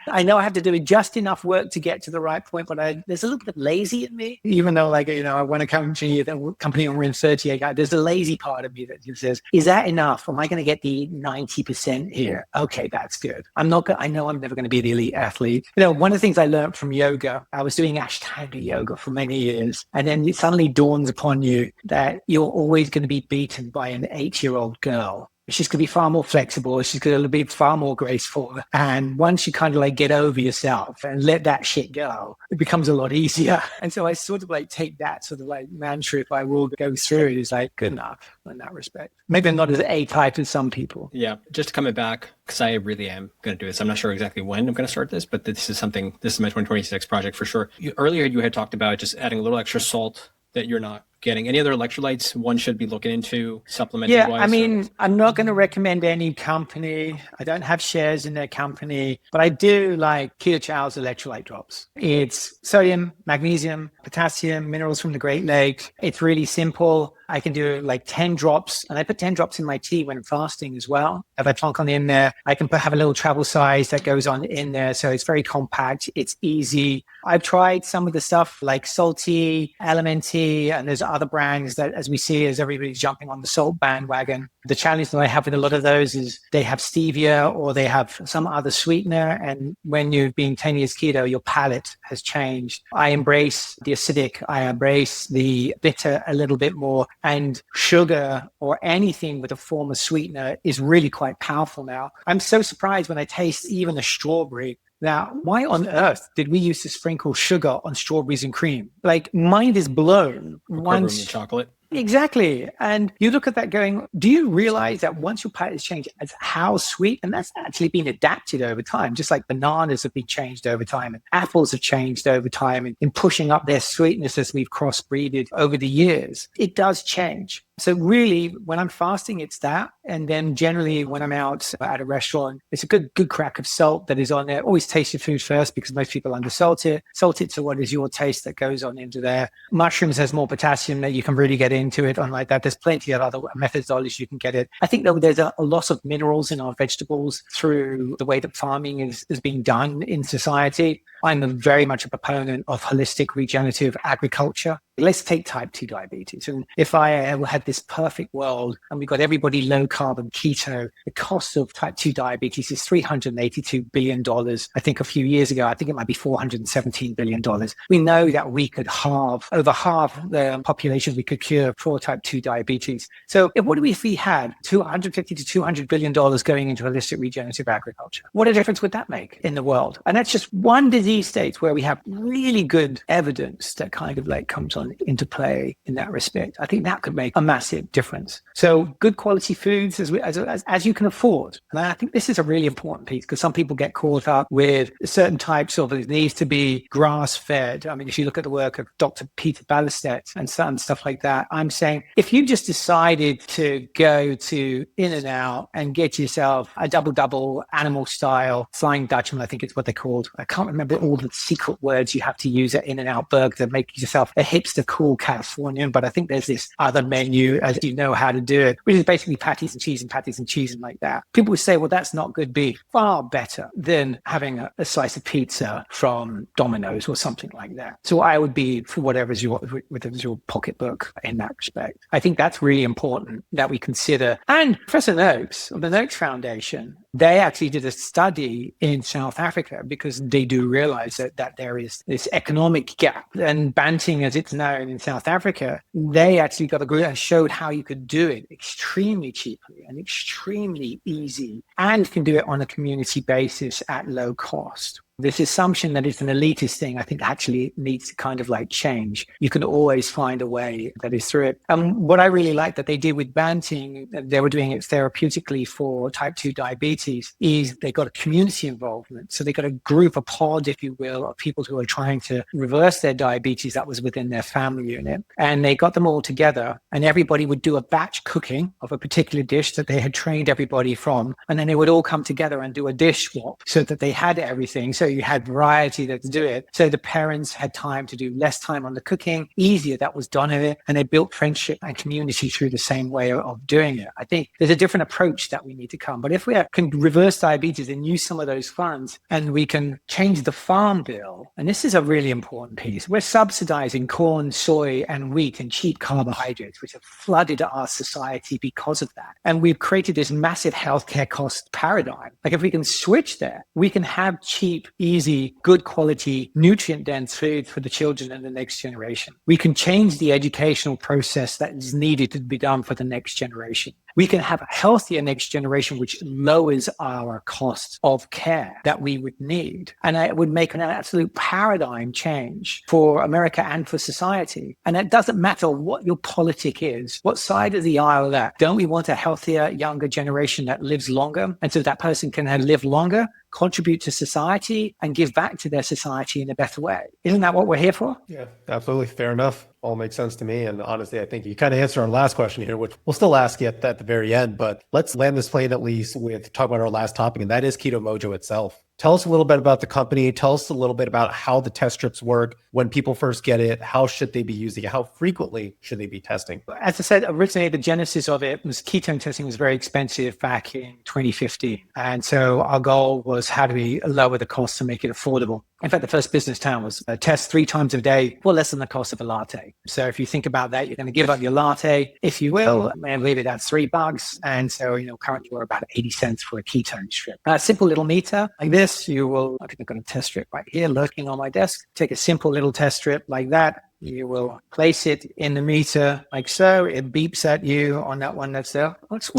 I know I have to do just enough work to get to the right point, but there's a little bit of lazy in me. Even though I want to come to the company and we're in 38, there's a lazy part of me that just says, is that enough? Am I going to get the 90% here? Okay, that's good. I know I'm never going to be the elite athlete. One of the things I learned from yoga, I was doing Ashtanga yoga for many years. And then it suddenly dawns upon you that you're always going to be beaten by an 8-year-old girl. She's going to be far more flexible. She's going to be far more graceful. And once you kind of like get over yourself and let that shit go, it becomes a lot easier. And so I sort of like take that sort of like mantra, if I will go through it, is like good enough in that respect. Maybe I'm not as A-type as some people. Yeah. Just coming back, because I really am going to do this. I'm not sure exactly when I'm going to start this, but this is my 2026 project for sure. Earlier, you had talked about just adding a little extra salt that you're not getting. Any other electrolytes one should be looking into supplementing wise? I mean, I'm not going to recommend any company. I don't have shares in their company, but I do like Keto Chow's electrolyte drops. It's sodium, magnesium, potassium, minerals from the Great Lakes. It's really simple. I can do like 10 drops, and I put 10 drops in my tea when I'm fasting as well. If I plonk on in there, I can have a little travel size that goes on in there. So it's very compact. It's easy. I've tried some of the stuff like Salty, Elementi, and there's other brands that, as we see, as everybody's jumping on the salt bandwagon. The challenge that I have with a lot of those is they have stevia or they have some other sweetener. And when you've been 10 years keto, your palate has changed. I embrace the acidic. I embrace the bitter a little bit more. And sugar or anything with a form of sweetener is really quite powerful now. I'm so surprised when I taste even a strawberry that why on earth did we used to sprinkle sugar on strawberries and cream? Like, mind is blown. Once in chocolate. Exactly. And you look at that going, do you realize that once your palate is changed, it's how sweet? And that's actually been adapted over time, just like bananas have been changed over time and apples have changed over time and in pushing up their sweetness as we've crossbreeded over the years. It does change. So really, when I'm fasting, it's that. And then generally when I'm out at a restaurant, it's a good crack of salt that is on there. Always taste your food first because most people undersalt it. Salt it to what is your taste that goes on into there. Mushrooms has more potassium that you can really get into it. Unlike that, there's plenty of other methodologies you can get it. I think there's a loss of minerals in our vegetables through the way that farming is being done in society. I'm very much a proponent of holistic regenerative agriculture. Let's take type 2 diabetes. And if I had this perfect world and we got everybody low carb and keto, the cost of type 2 diabetes is $382 billion. I think a few years ago, I think it might be $417 billion. We know that we could over half the population we could cure for type 2 diabetes. So what do if we had $250 to $200 billion going into holistic regenerative agriculture? What a difference would that make in the world? And that's just one disease state where we have really good evidence that kind of like comes on into play in that respect. I think that could make a massive difference. So good quality foods as you can afford. And I think this is a really important piece because some people get caught up with certain types of it needs to be grass fed. I mean, if you look at the work of Dr. Peter Ballestet and some stuff like that, I'm saying if you just decided to go to In-N-Out and get yourself a double animal style Flying Dutchman, I think it's what they're called. I can't remember all the secret words you have to use at In-N-Out Burger to make yourself a hipster cool Californian, but I think there's this other menu as you know how to do it, which is basically patties and cheese and like that. People would say, well, that's not good beef. Far better than having a slice of pizza from Domino's or something like that. So I would be for whatever's your pocketbook in that respect. I think that's really important that we consider. And Professor Noakes of the Noakes Foundation, they actually did a study in South Africa because they do realize that there is this economic gap. And Banting, as it's known in South Africa, they actually got a group and showed how you could do it extremely cheaply and extremely easy and can do it on a community basis at low cost. This assumption that it's an elitist thing, I think actually needs to kind of like change. You can always find a way that is through it. What I really like that they did with Banting, they were doing it therapeutically for type 2 diabetes, is they got a community involvement. So they got a group, a pod, if you will, of people who are trying to reverse their diabetes that was within their family unit. And they got them all together and everybody would do a batch cooking of a particular dish that they had trained everybody from. And then they would all come together and do a dish swap so that they had everything. So you had variety to do it. So the parents had time to do less time on the cooking, easier that was done of it. And they built friendship and community through the same way of doing it. I think there's a different approach that we need to come. But if we can reverse diabetes and use some of those funds and we can change the farm bill, and this is a really important piece, we're subsidizing corn, soy, and wheat and cheap carbohydrates, which have flooded our society because of that. And we've created this massive healthcare cost paradigm. Like if we can switch there, we can have cheap, easy, good quality, nutrient-dense food for the children and the next generation. We can change the educational process that is needed to be done for the next generation. We can have a healthier next generation, which lowers our costs of care that we would need. And it would make an absolute paradigm change for America and for society. And it doesn't matter what your politic is, what side of the aisle that. Don't we want a healthier, younger generation that lives longer? And so that person can live longer, contribute to society, and give back to their society in a better way. Isn't that what we're here for? Yeah, absolutely. Fair enough. All makes sense to me. And honestly, I think you kind of answered our last question here, which we'll still ask you at the very end. But let's land this plane at least with talk about our last topic, and that is Keto-Mojo itself. Tell us a little bit about the company. Tell us a little bit about how the test strips work, when people first get it, how should they be using it, how frequently should they be testing? As I said, originally the genesis of it was ketone testing was very expensive back in 2015. And so our goal was how do we lower the cost to make it affordable? In fact, the first business plan was a test 3 times a day for less than the cost of a latte. So if you think about that, you're going to give up your latte, if you will, and leave it at $3. And so, currently we're about 80 cents for a ketone strip. A simple little meter like this. this, you will, I think I've got a test strip right here lurking on my desk. Take a simple little test strip like that. You will place it in the meter like so. It beeps at you on that one that's there. Let's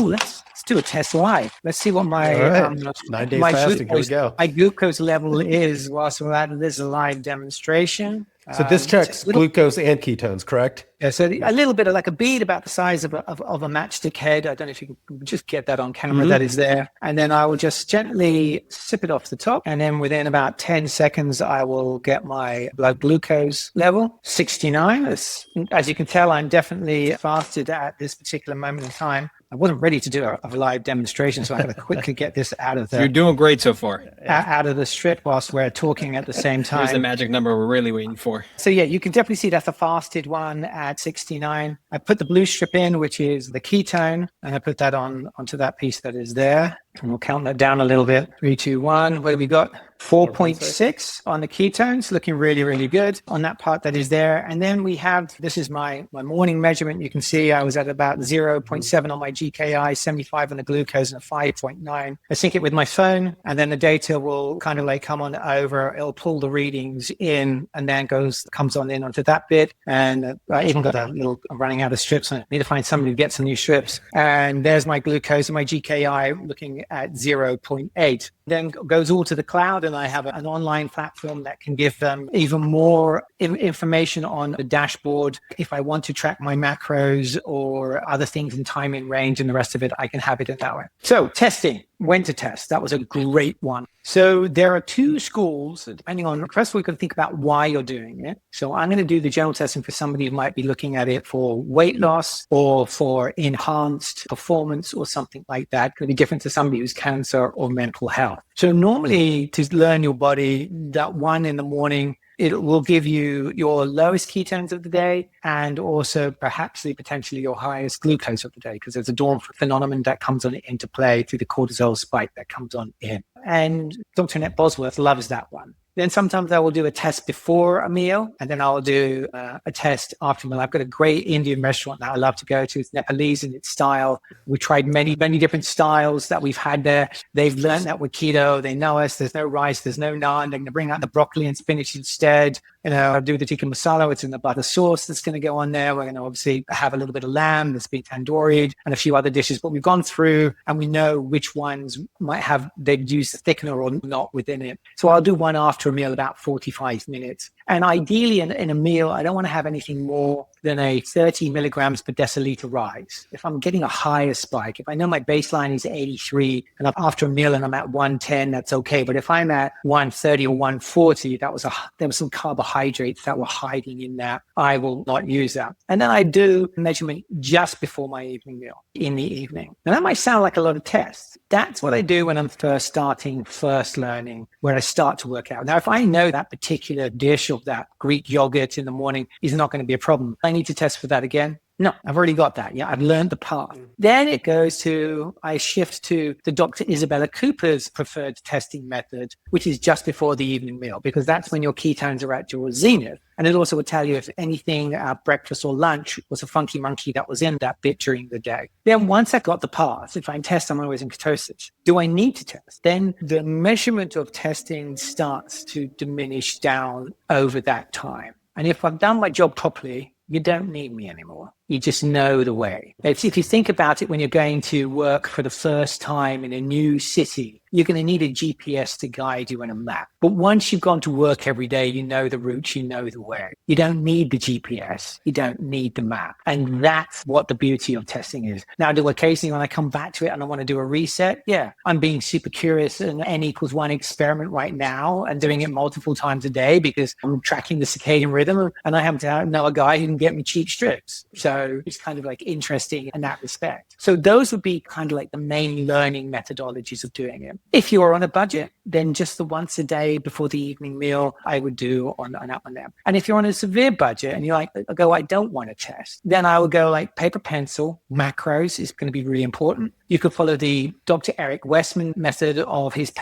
do a test live. Let's see what my All right. 9 days fasting. Here we go. My glucose level is whilst we're at this live demonstration. So this checks glucose and ketones, correct? Yeah, so a little bit of like a bead about the size of a matchstick head. I don't know if you can just get that on camera. That is there. And then I will just gently sip it off the top. And then within about 10 seconds, I will get my blood glucose level, 69. As you can tell, I'm definitely fasted at this particular moment in time. I wasn't ready to do a live demonstration, so I'm going to quickly get this out of the... You're doing great so far. Out of the strip whilst we're talking at the same time. Here's the magic number we're really waiting for. So yeah, you can definitely see that's a fasted one at 69. I put the blue strip in, which is the ketone, and I put that onto that piece that is there. And we'll count that down a little bit. 3, 2, 1. What have we got? 4.6 on the ketones, looking really, really good on that part that is there. And then we have, this is my morning measurement. You can see I was at about 0.7 on my GKI, 75 on the glucose, and a 5.9. I sync it with my phone, and then the data will kind of like come on over. It'll pull the readings in, and then comes on in onto that bit. And I even got I'm running out of strips. I need to find somebody to get some new strips. And there's my glucose and my GKI looking at 0.8. Then goes all to the cloud, and I have an online platform that can give them even more information on the dashboard. If I want to track my macros or other things in time in range and the rest of it, I can have it in that way. So testing, when to test. That was a great one. So there are two schools, depending on, first of all, you can think about why you're doing it. So I'm going to do the general testing for somebody who might be looking at it for weight loss or for enhanced performance or something like that. It could be different to somebody who's cancer or mental health. So normally to learn your body, that one in the morning, it will give you your lowest ketones of the day and also potentially your highest glucose of the day, because there's a dawn phenomenon that comes on into play through the cortisol spike that comes on in. And Dr. Annette Bosworth loves that one. Then sometimes I will do a test before a meal, and then I'll do a test after a meal. I've got a great Indian restaurant that I love to go to. It's Nepalese in its style. We tried many, many different styles that we've had there. They've learned that with keto. They know us. There's no rice. There's no naan. They're going to bring out the broccoli and spinach instead. I'll do the tikka masala. It's in the butter sauce that's going to go on there. We're going to obviously have a little bit of lamb that's been tandooried and a few other dishes. But we've gone through and we know which ones they'd use the thickener or not within it. So I'll do one after a meal, about 45 minutes. And ideally in a meal, I don't want to have anything more than a 30 milligrams per deciliter rise. If I'm getting a higher spike, if I know my baseline is 83 and after a meal and I'm at 110, that's okay. But if I'm at 130 or 140, there was some carbohydrates that were hiding in that. I will not use that. And then I do measurement just before my evening meal in the evening. Now that might sound like a lot of tests. That's what I do when I'm first learning, where I start to work out. Now, if I know that particular dish of that Greek yogurt in the morning is not going to be a problem, I need to test for that again. No, I've already got that. Yeah, I've learned the path. Then I shift to the Dr. Isabella Cooper's preferred testing method, which is just before the evening meal, because that's when your ketones are at your zenith. And it also will tell you if anything at breakfast or lunch was a funky monkey that was in that bit during the day. Then once I've got the path, if I test, I'm always in ketosis. Do I need to test? Then the measurement of testing starts to diminish down over that time. And if I've done my job properly, you don't need me anymore. You just know the way. If you think about it, when you're going to work for the first time in a new city, you're going to need a GPS to guide you and a map. But once you've gone to work every day, you know the routes, you know the way. You don't need the GPS. You don't need the map. And that's what the beauty of testing is. Now, do occasionally when I come back to it and I want to do a reset, yeah, I'm being super curious in an N=1 experiment right now and doing it multiple times a day because I'm tracking the circadian rhythm and I happen to know a guy who can get me cheap strips. So it's kind of like interesting in that respect. So those would be kind of like the main learning methodologies of doing it. If you're on a budget, then just the once a day before the evening meal, I would do on that one there. And if you're on a severe budget and you're like, I don't want to test, then I would go like paper, pencil, macros is going to be really important. You could follow the Dr. Eric Westman method of his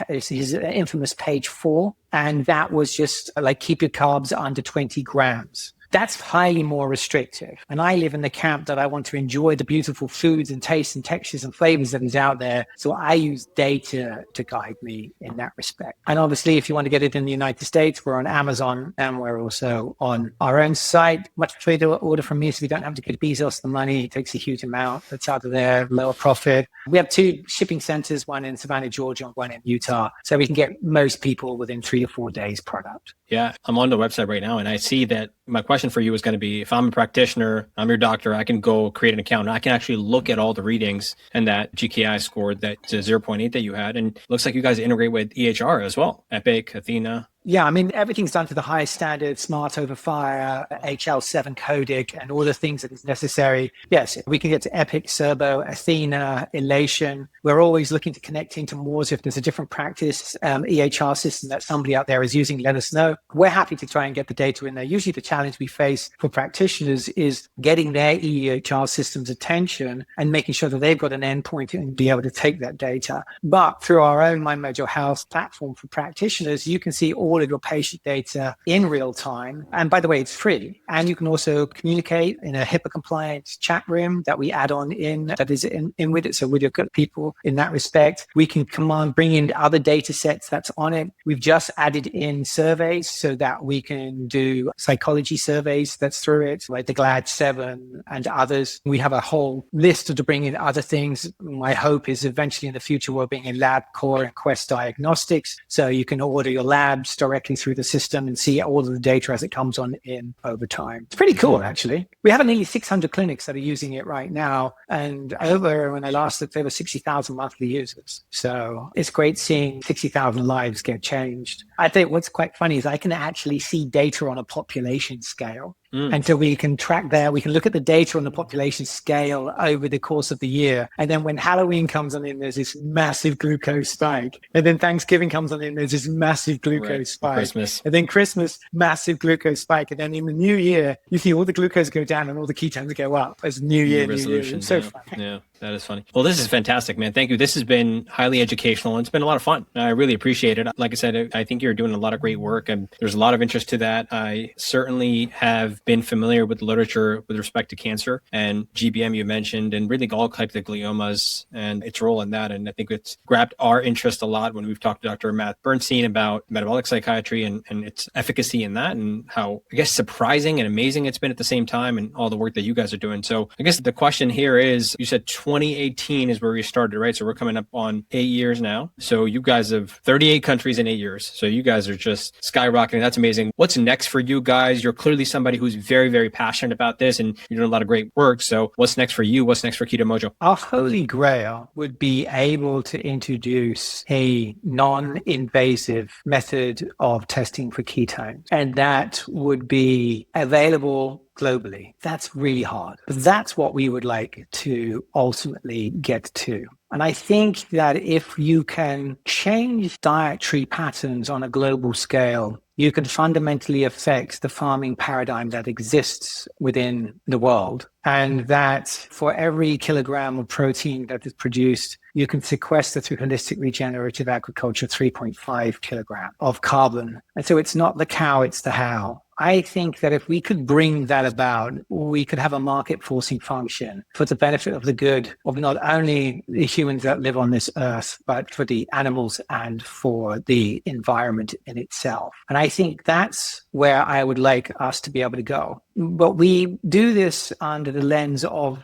infamous page 4. And that was just like keep your carbs under 20 grams. That's highly more restrictive. And I live in the camp that I want to enjoy the beautiful foods and tastes and textures and flavors that is out there. So I use data to guide me in that respect. And obviously, if you want to get it in the United States, we're on Amazon and we're also on our own site. Much prefer to order from me so we don't have to give Bezos the money. It takes a huge amount. That's out of there, lower profit. We have 2 shipping centers, one in Savannah, Georgia, and one in Utah. So we can get most people within 3 to 4 days product. Yeah, I'm on the website right now and I see that my question for you is going to be, if I'm a practitioner, I'm your doctor, I can go create an account and I can actually look at all the readings and that GKI score, that 0.8 that you had. And it looks like you guys integrate with EHR as well, Epic, Athena. Yeah, I mean, everything's done to the highest standard, smart over fire, HL7 codec, and all the things that is necessary. Yes, we can get to Epic, Serbo, Athena, Elation. We're always looking to connect into more. So if there's a different practice EHR system that somebody out there is using, let us know. We're happy to try and get the data in there. Usually the challenge we face for practitioners is getting their EHR system's attention and making sure that they've got an endpoint and be able to take that data. But through our own MyMojo Health platform for practitioners, you can see all of your patient data in real time. And by the way, it's free. And you can also communicate in a HIPAA compliant chat room that we add on in, that is in with it. So with your good people in that respect, we can bring in other data sets that's on it. We've just added in surveys so that we can do psychology surveys that's through it, like the GLAD-7 and others. We have a whole list to bring in other things. My hope is eventually in the future, we'll bring in LabCore and Quest Diagnostics. So you can order your labs directly through the system and see all of the data as it comes on in over time. It's pretty cool, actually. We have nearly 600 clinics that are using it right now. And when I last looked, there were 60,000 monthly users. So it's great seeing 60,000 lives get changed. I think what's quite funny is I can actually see data on a population scale. And so we can track there. We can look at the data on the population scale over the course of the year. And then when Halloween comes on in, there's this massive glucose spike. And then Thanksgiving comes on in, there's this massive glucose spike. Christmas. And then Christmas, massive glucose spike. And then in the new year, you see all the glucose go down and all the ketones go up as new year. Resolution. So fun. Yeah, that is funny. Well, this is fantastic, man. Thank you. This has been highly educational and it's been a lot of fun. I really appreciate it. Like I said, I think you're doing a lot of great work and there's a lot of interest to that. I certainly have been familiar with the literature with respect to cancer and GBM you mentioned, and really all types of gliomas and its role in that. And I think it's grabbed our interest a lot when we've talked to Dr. Matt Bernstein about metabolic psychiatry and its efficacy in that, and how, I guess, surprising and amazing it's been at the same time, and all the work that you guys are doing. So I guess the question here is, you said 2018 is where we started, right? So we're coming up on 8 years now. So you guys have 38 countries in 8 years. So you guys are just skyrocketing. That's amazing. What's next for you guys? You're clearly somebody who's very, very passionate about this and you're doing a lot of great work. So what's next for you? What's next for Keto-Mojo? Our holy grail would be able to introduce a non-invasive method of testing for ketones. And that would be available globally. That's really hard, but that's what we would like to ultimately get to. And I think that if you can change dietary patterns on a global scale, you can fundamentally affect the farming paradigm that exists within the world. And that for every kilogram of protein that is produced, you can sequester through holistic regenerative agriculture 3.5 kilogram of carbon. And so it's not the cow, it's the how. I think that if we could bring that about, we could have a market forcing function for the benefit of the good of not only the humans that live on this earth, but for the animals and for the environment in itself. And I think that's where I would like us to be able to go. But we do this under the lens of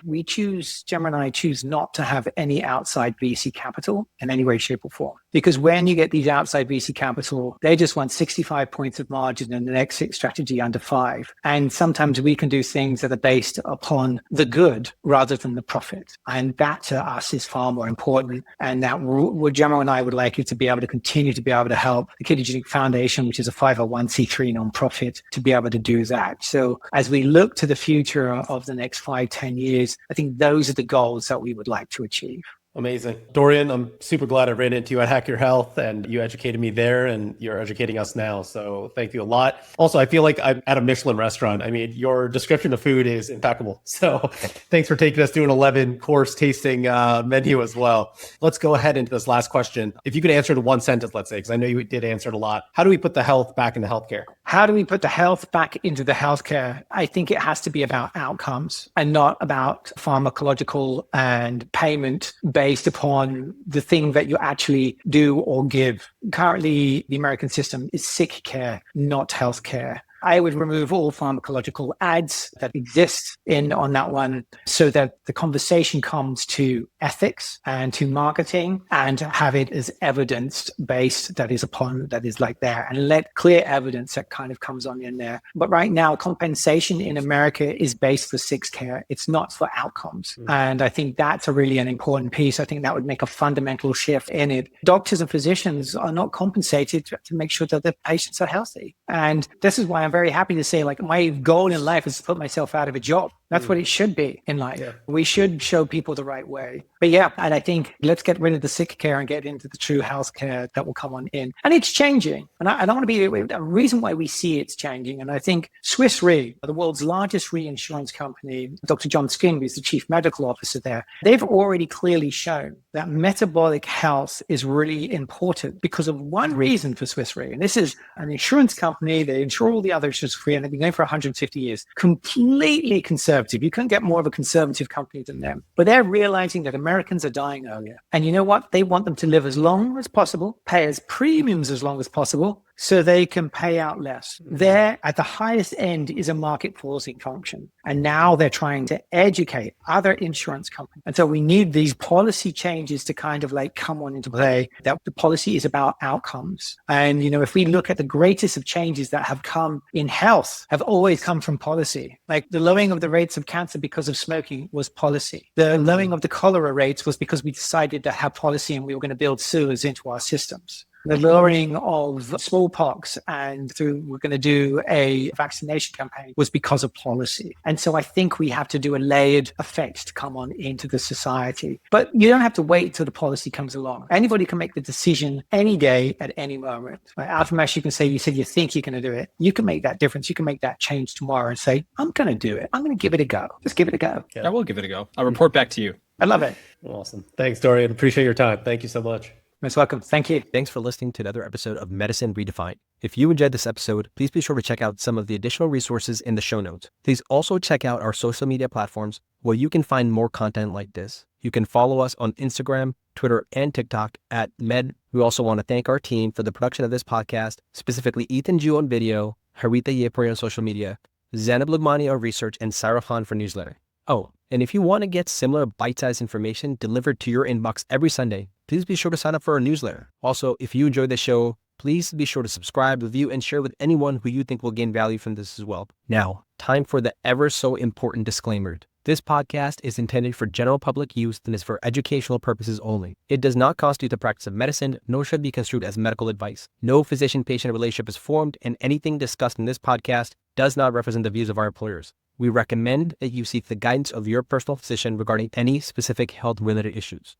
Gemma and I choose not to have any outside VC capital in any way, shape or form. Because when you get these outside VC capital, they just want 65 points of margin and an exit strategy under 5. And sometimes we can do things that are based upon the good rather than the profit. And that to us is far more important. And that what Gemma and I would like you to be able to continue to be able to help the Ketogenic Foundation, which is a 501c3 nonprofit, to be able to do that. So as we look to the future of the next 5-10 years, I think those are the goals that we would like to achieve. Amazing. Dorian, I'm super glad I ran into you at Hack Your Health and you educated me there and you're educating us now. So thank you a lot. Also, I feel like I'm at a Michelin restaurant. I mean, your description of food is impeccable. So thanks for taking us through an 11-course tasting menu as well. Let's go ahead into this last question. If you could answer it in one sentence, let's say, because I know you did answer it a lot. How do we put the health back into healthcare? How do we put the health back into the healthcare? I think it has to be about outcomes and not about pharmacological and payment based upon the thing that you actually do or give. Currently, the American system is sick care, not healthcare. I would remove all pharmacological ads that exist on that one so that the conversation comes to ethics and to marketing and have it as evidence based that is like there, and let clear evidence that kind of comes on in there. But right now, compensation in America is based for sick care. It's not for outcomes. And I think that's really an important piece. I think that would make a fundamental shift in it. Doctors and physicians are not compensated to make sure that their patients are healthy. And this is why I'm very happy to say, like, my goal in life is to put myself out of a job. That's what it should be in life. Yeah. We should show people the right way. But yeah, and I think let's get rid of the sick care and get into the true health care that will come on in. And it's changing. And I don't want to be a reason why we see it's changing. And I think Swiss Re, the world's largest reinsurance company, Dr. John Skin, who's the chief medical officer there, they've already clearly shown that metabolic health is really important because of one reason for Swiss Re. And this is an insurance company. They insure all the other insurance free, and they've been going for 150 years. Completely conservative. You couldn't get more of a conservative company than them. But they're realizing that Americans are dying earlier. And you know what? They want them to live as long as possible, pay as premiums as long as possible, so they can pay out less. There, at the highest end, is a market forcing function. And now they're trying to educate other insurance companies. And so we need these policy changes to kind of like come on into play, that the policy is about outcomes. And, you know, if we look at the greatest of changes that have come in health, have always come from policy. Like the lowering of the rates of cancer because of smoking was policy. The lowering of the cholera rates was because we decided to have policy and we were going to build sewers into our systems. The lowering of smallpox and we're going to do a vaccination campaign was because of policy. And so I think we have to do a layered effect to come on into the society. But you don't have to wait till the policy comes along. Anybody can make the decision any day at any moment. Like Altamash, you said you think you're going to do it. You can make that difference. You can make that change tomorrow and say, I'm going to do it. I'm going to give it a go. Just give it a go. Yeah. I will give it a go. I'll report back to you. I love it. Awesome. Thanks, Dorian. Appreciate your time. Thank you so much. Most welcome. Thank you. Thanks for listening to another episode of Medicine Redefined. If you enjoyed this episode, please be sure to check out some of the additional resources in the show notes. Please also check out our social media platforms where you can find more content like this. You can follow us on Instagram, Twitter, and TikTok at Med. We also want to thank our team for the production of this podcast, specifically Ethan Ju on video, Harita Yepuri on social media, Zainab Lugmani on research, and Sarah Khan for newsletter. Oh, and if you want to get similar bite-sized information delivered to your inbox every Sunday, please be sure to sign up for our newsletter. Also, if you enjoy the show, please be sure to subscribe, review, and share with anyone who you think will gain value from this as well. Now, time for the ever so important disclaimer. This podcast is intended for general public use and is for educational purposes only. It does not constitute the practice of medicine, nor should be construed as medical advice. No physician-patient relationship is formed, and anything discussed in this podcast does not represent the views of our employers. We recommend that you seek the guidance of your personal physician regarding any specific health-related issues.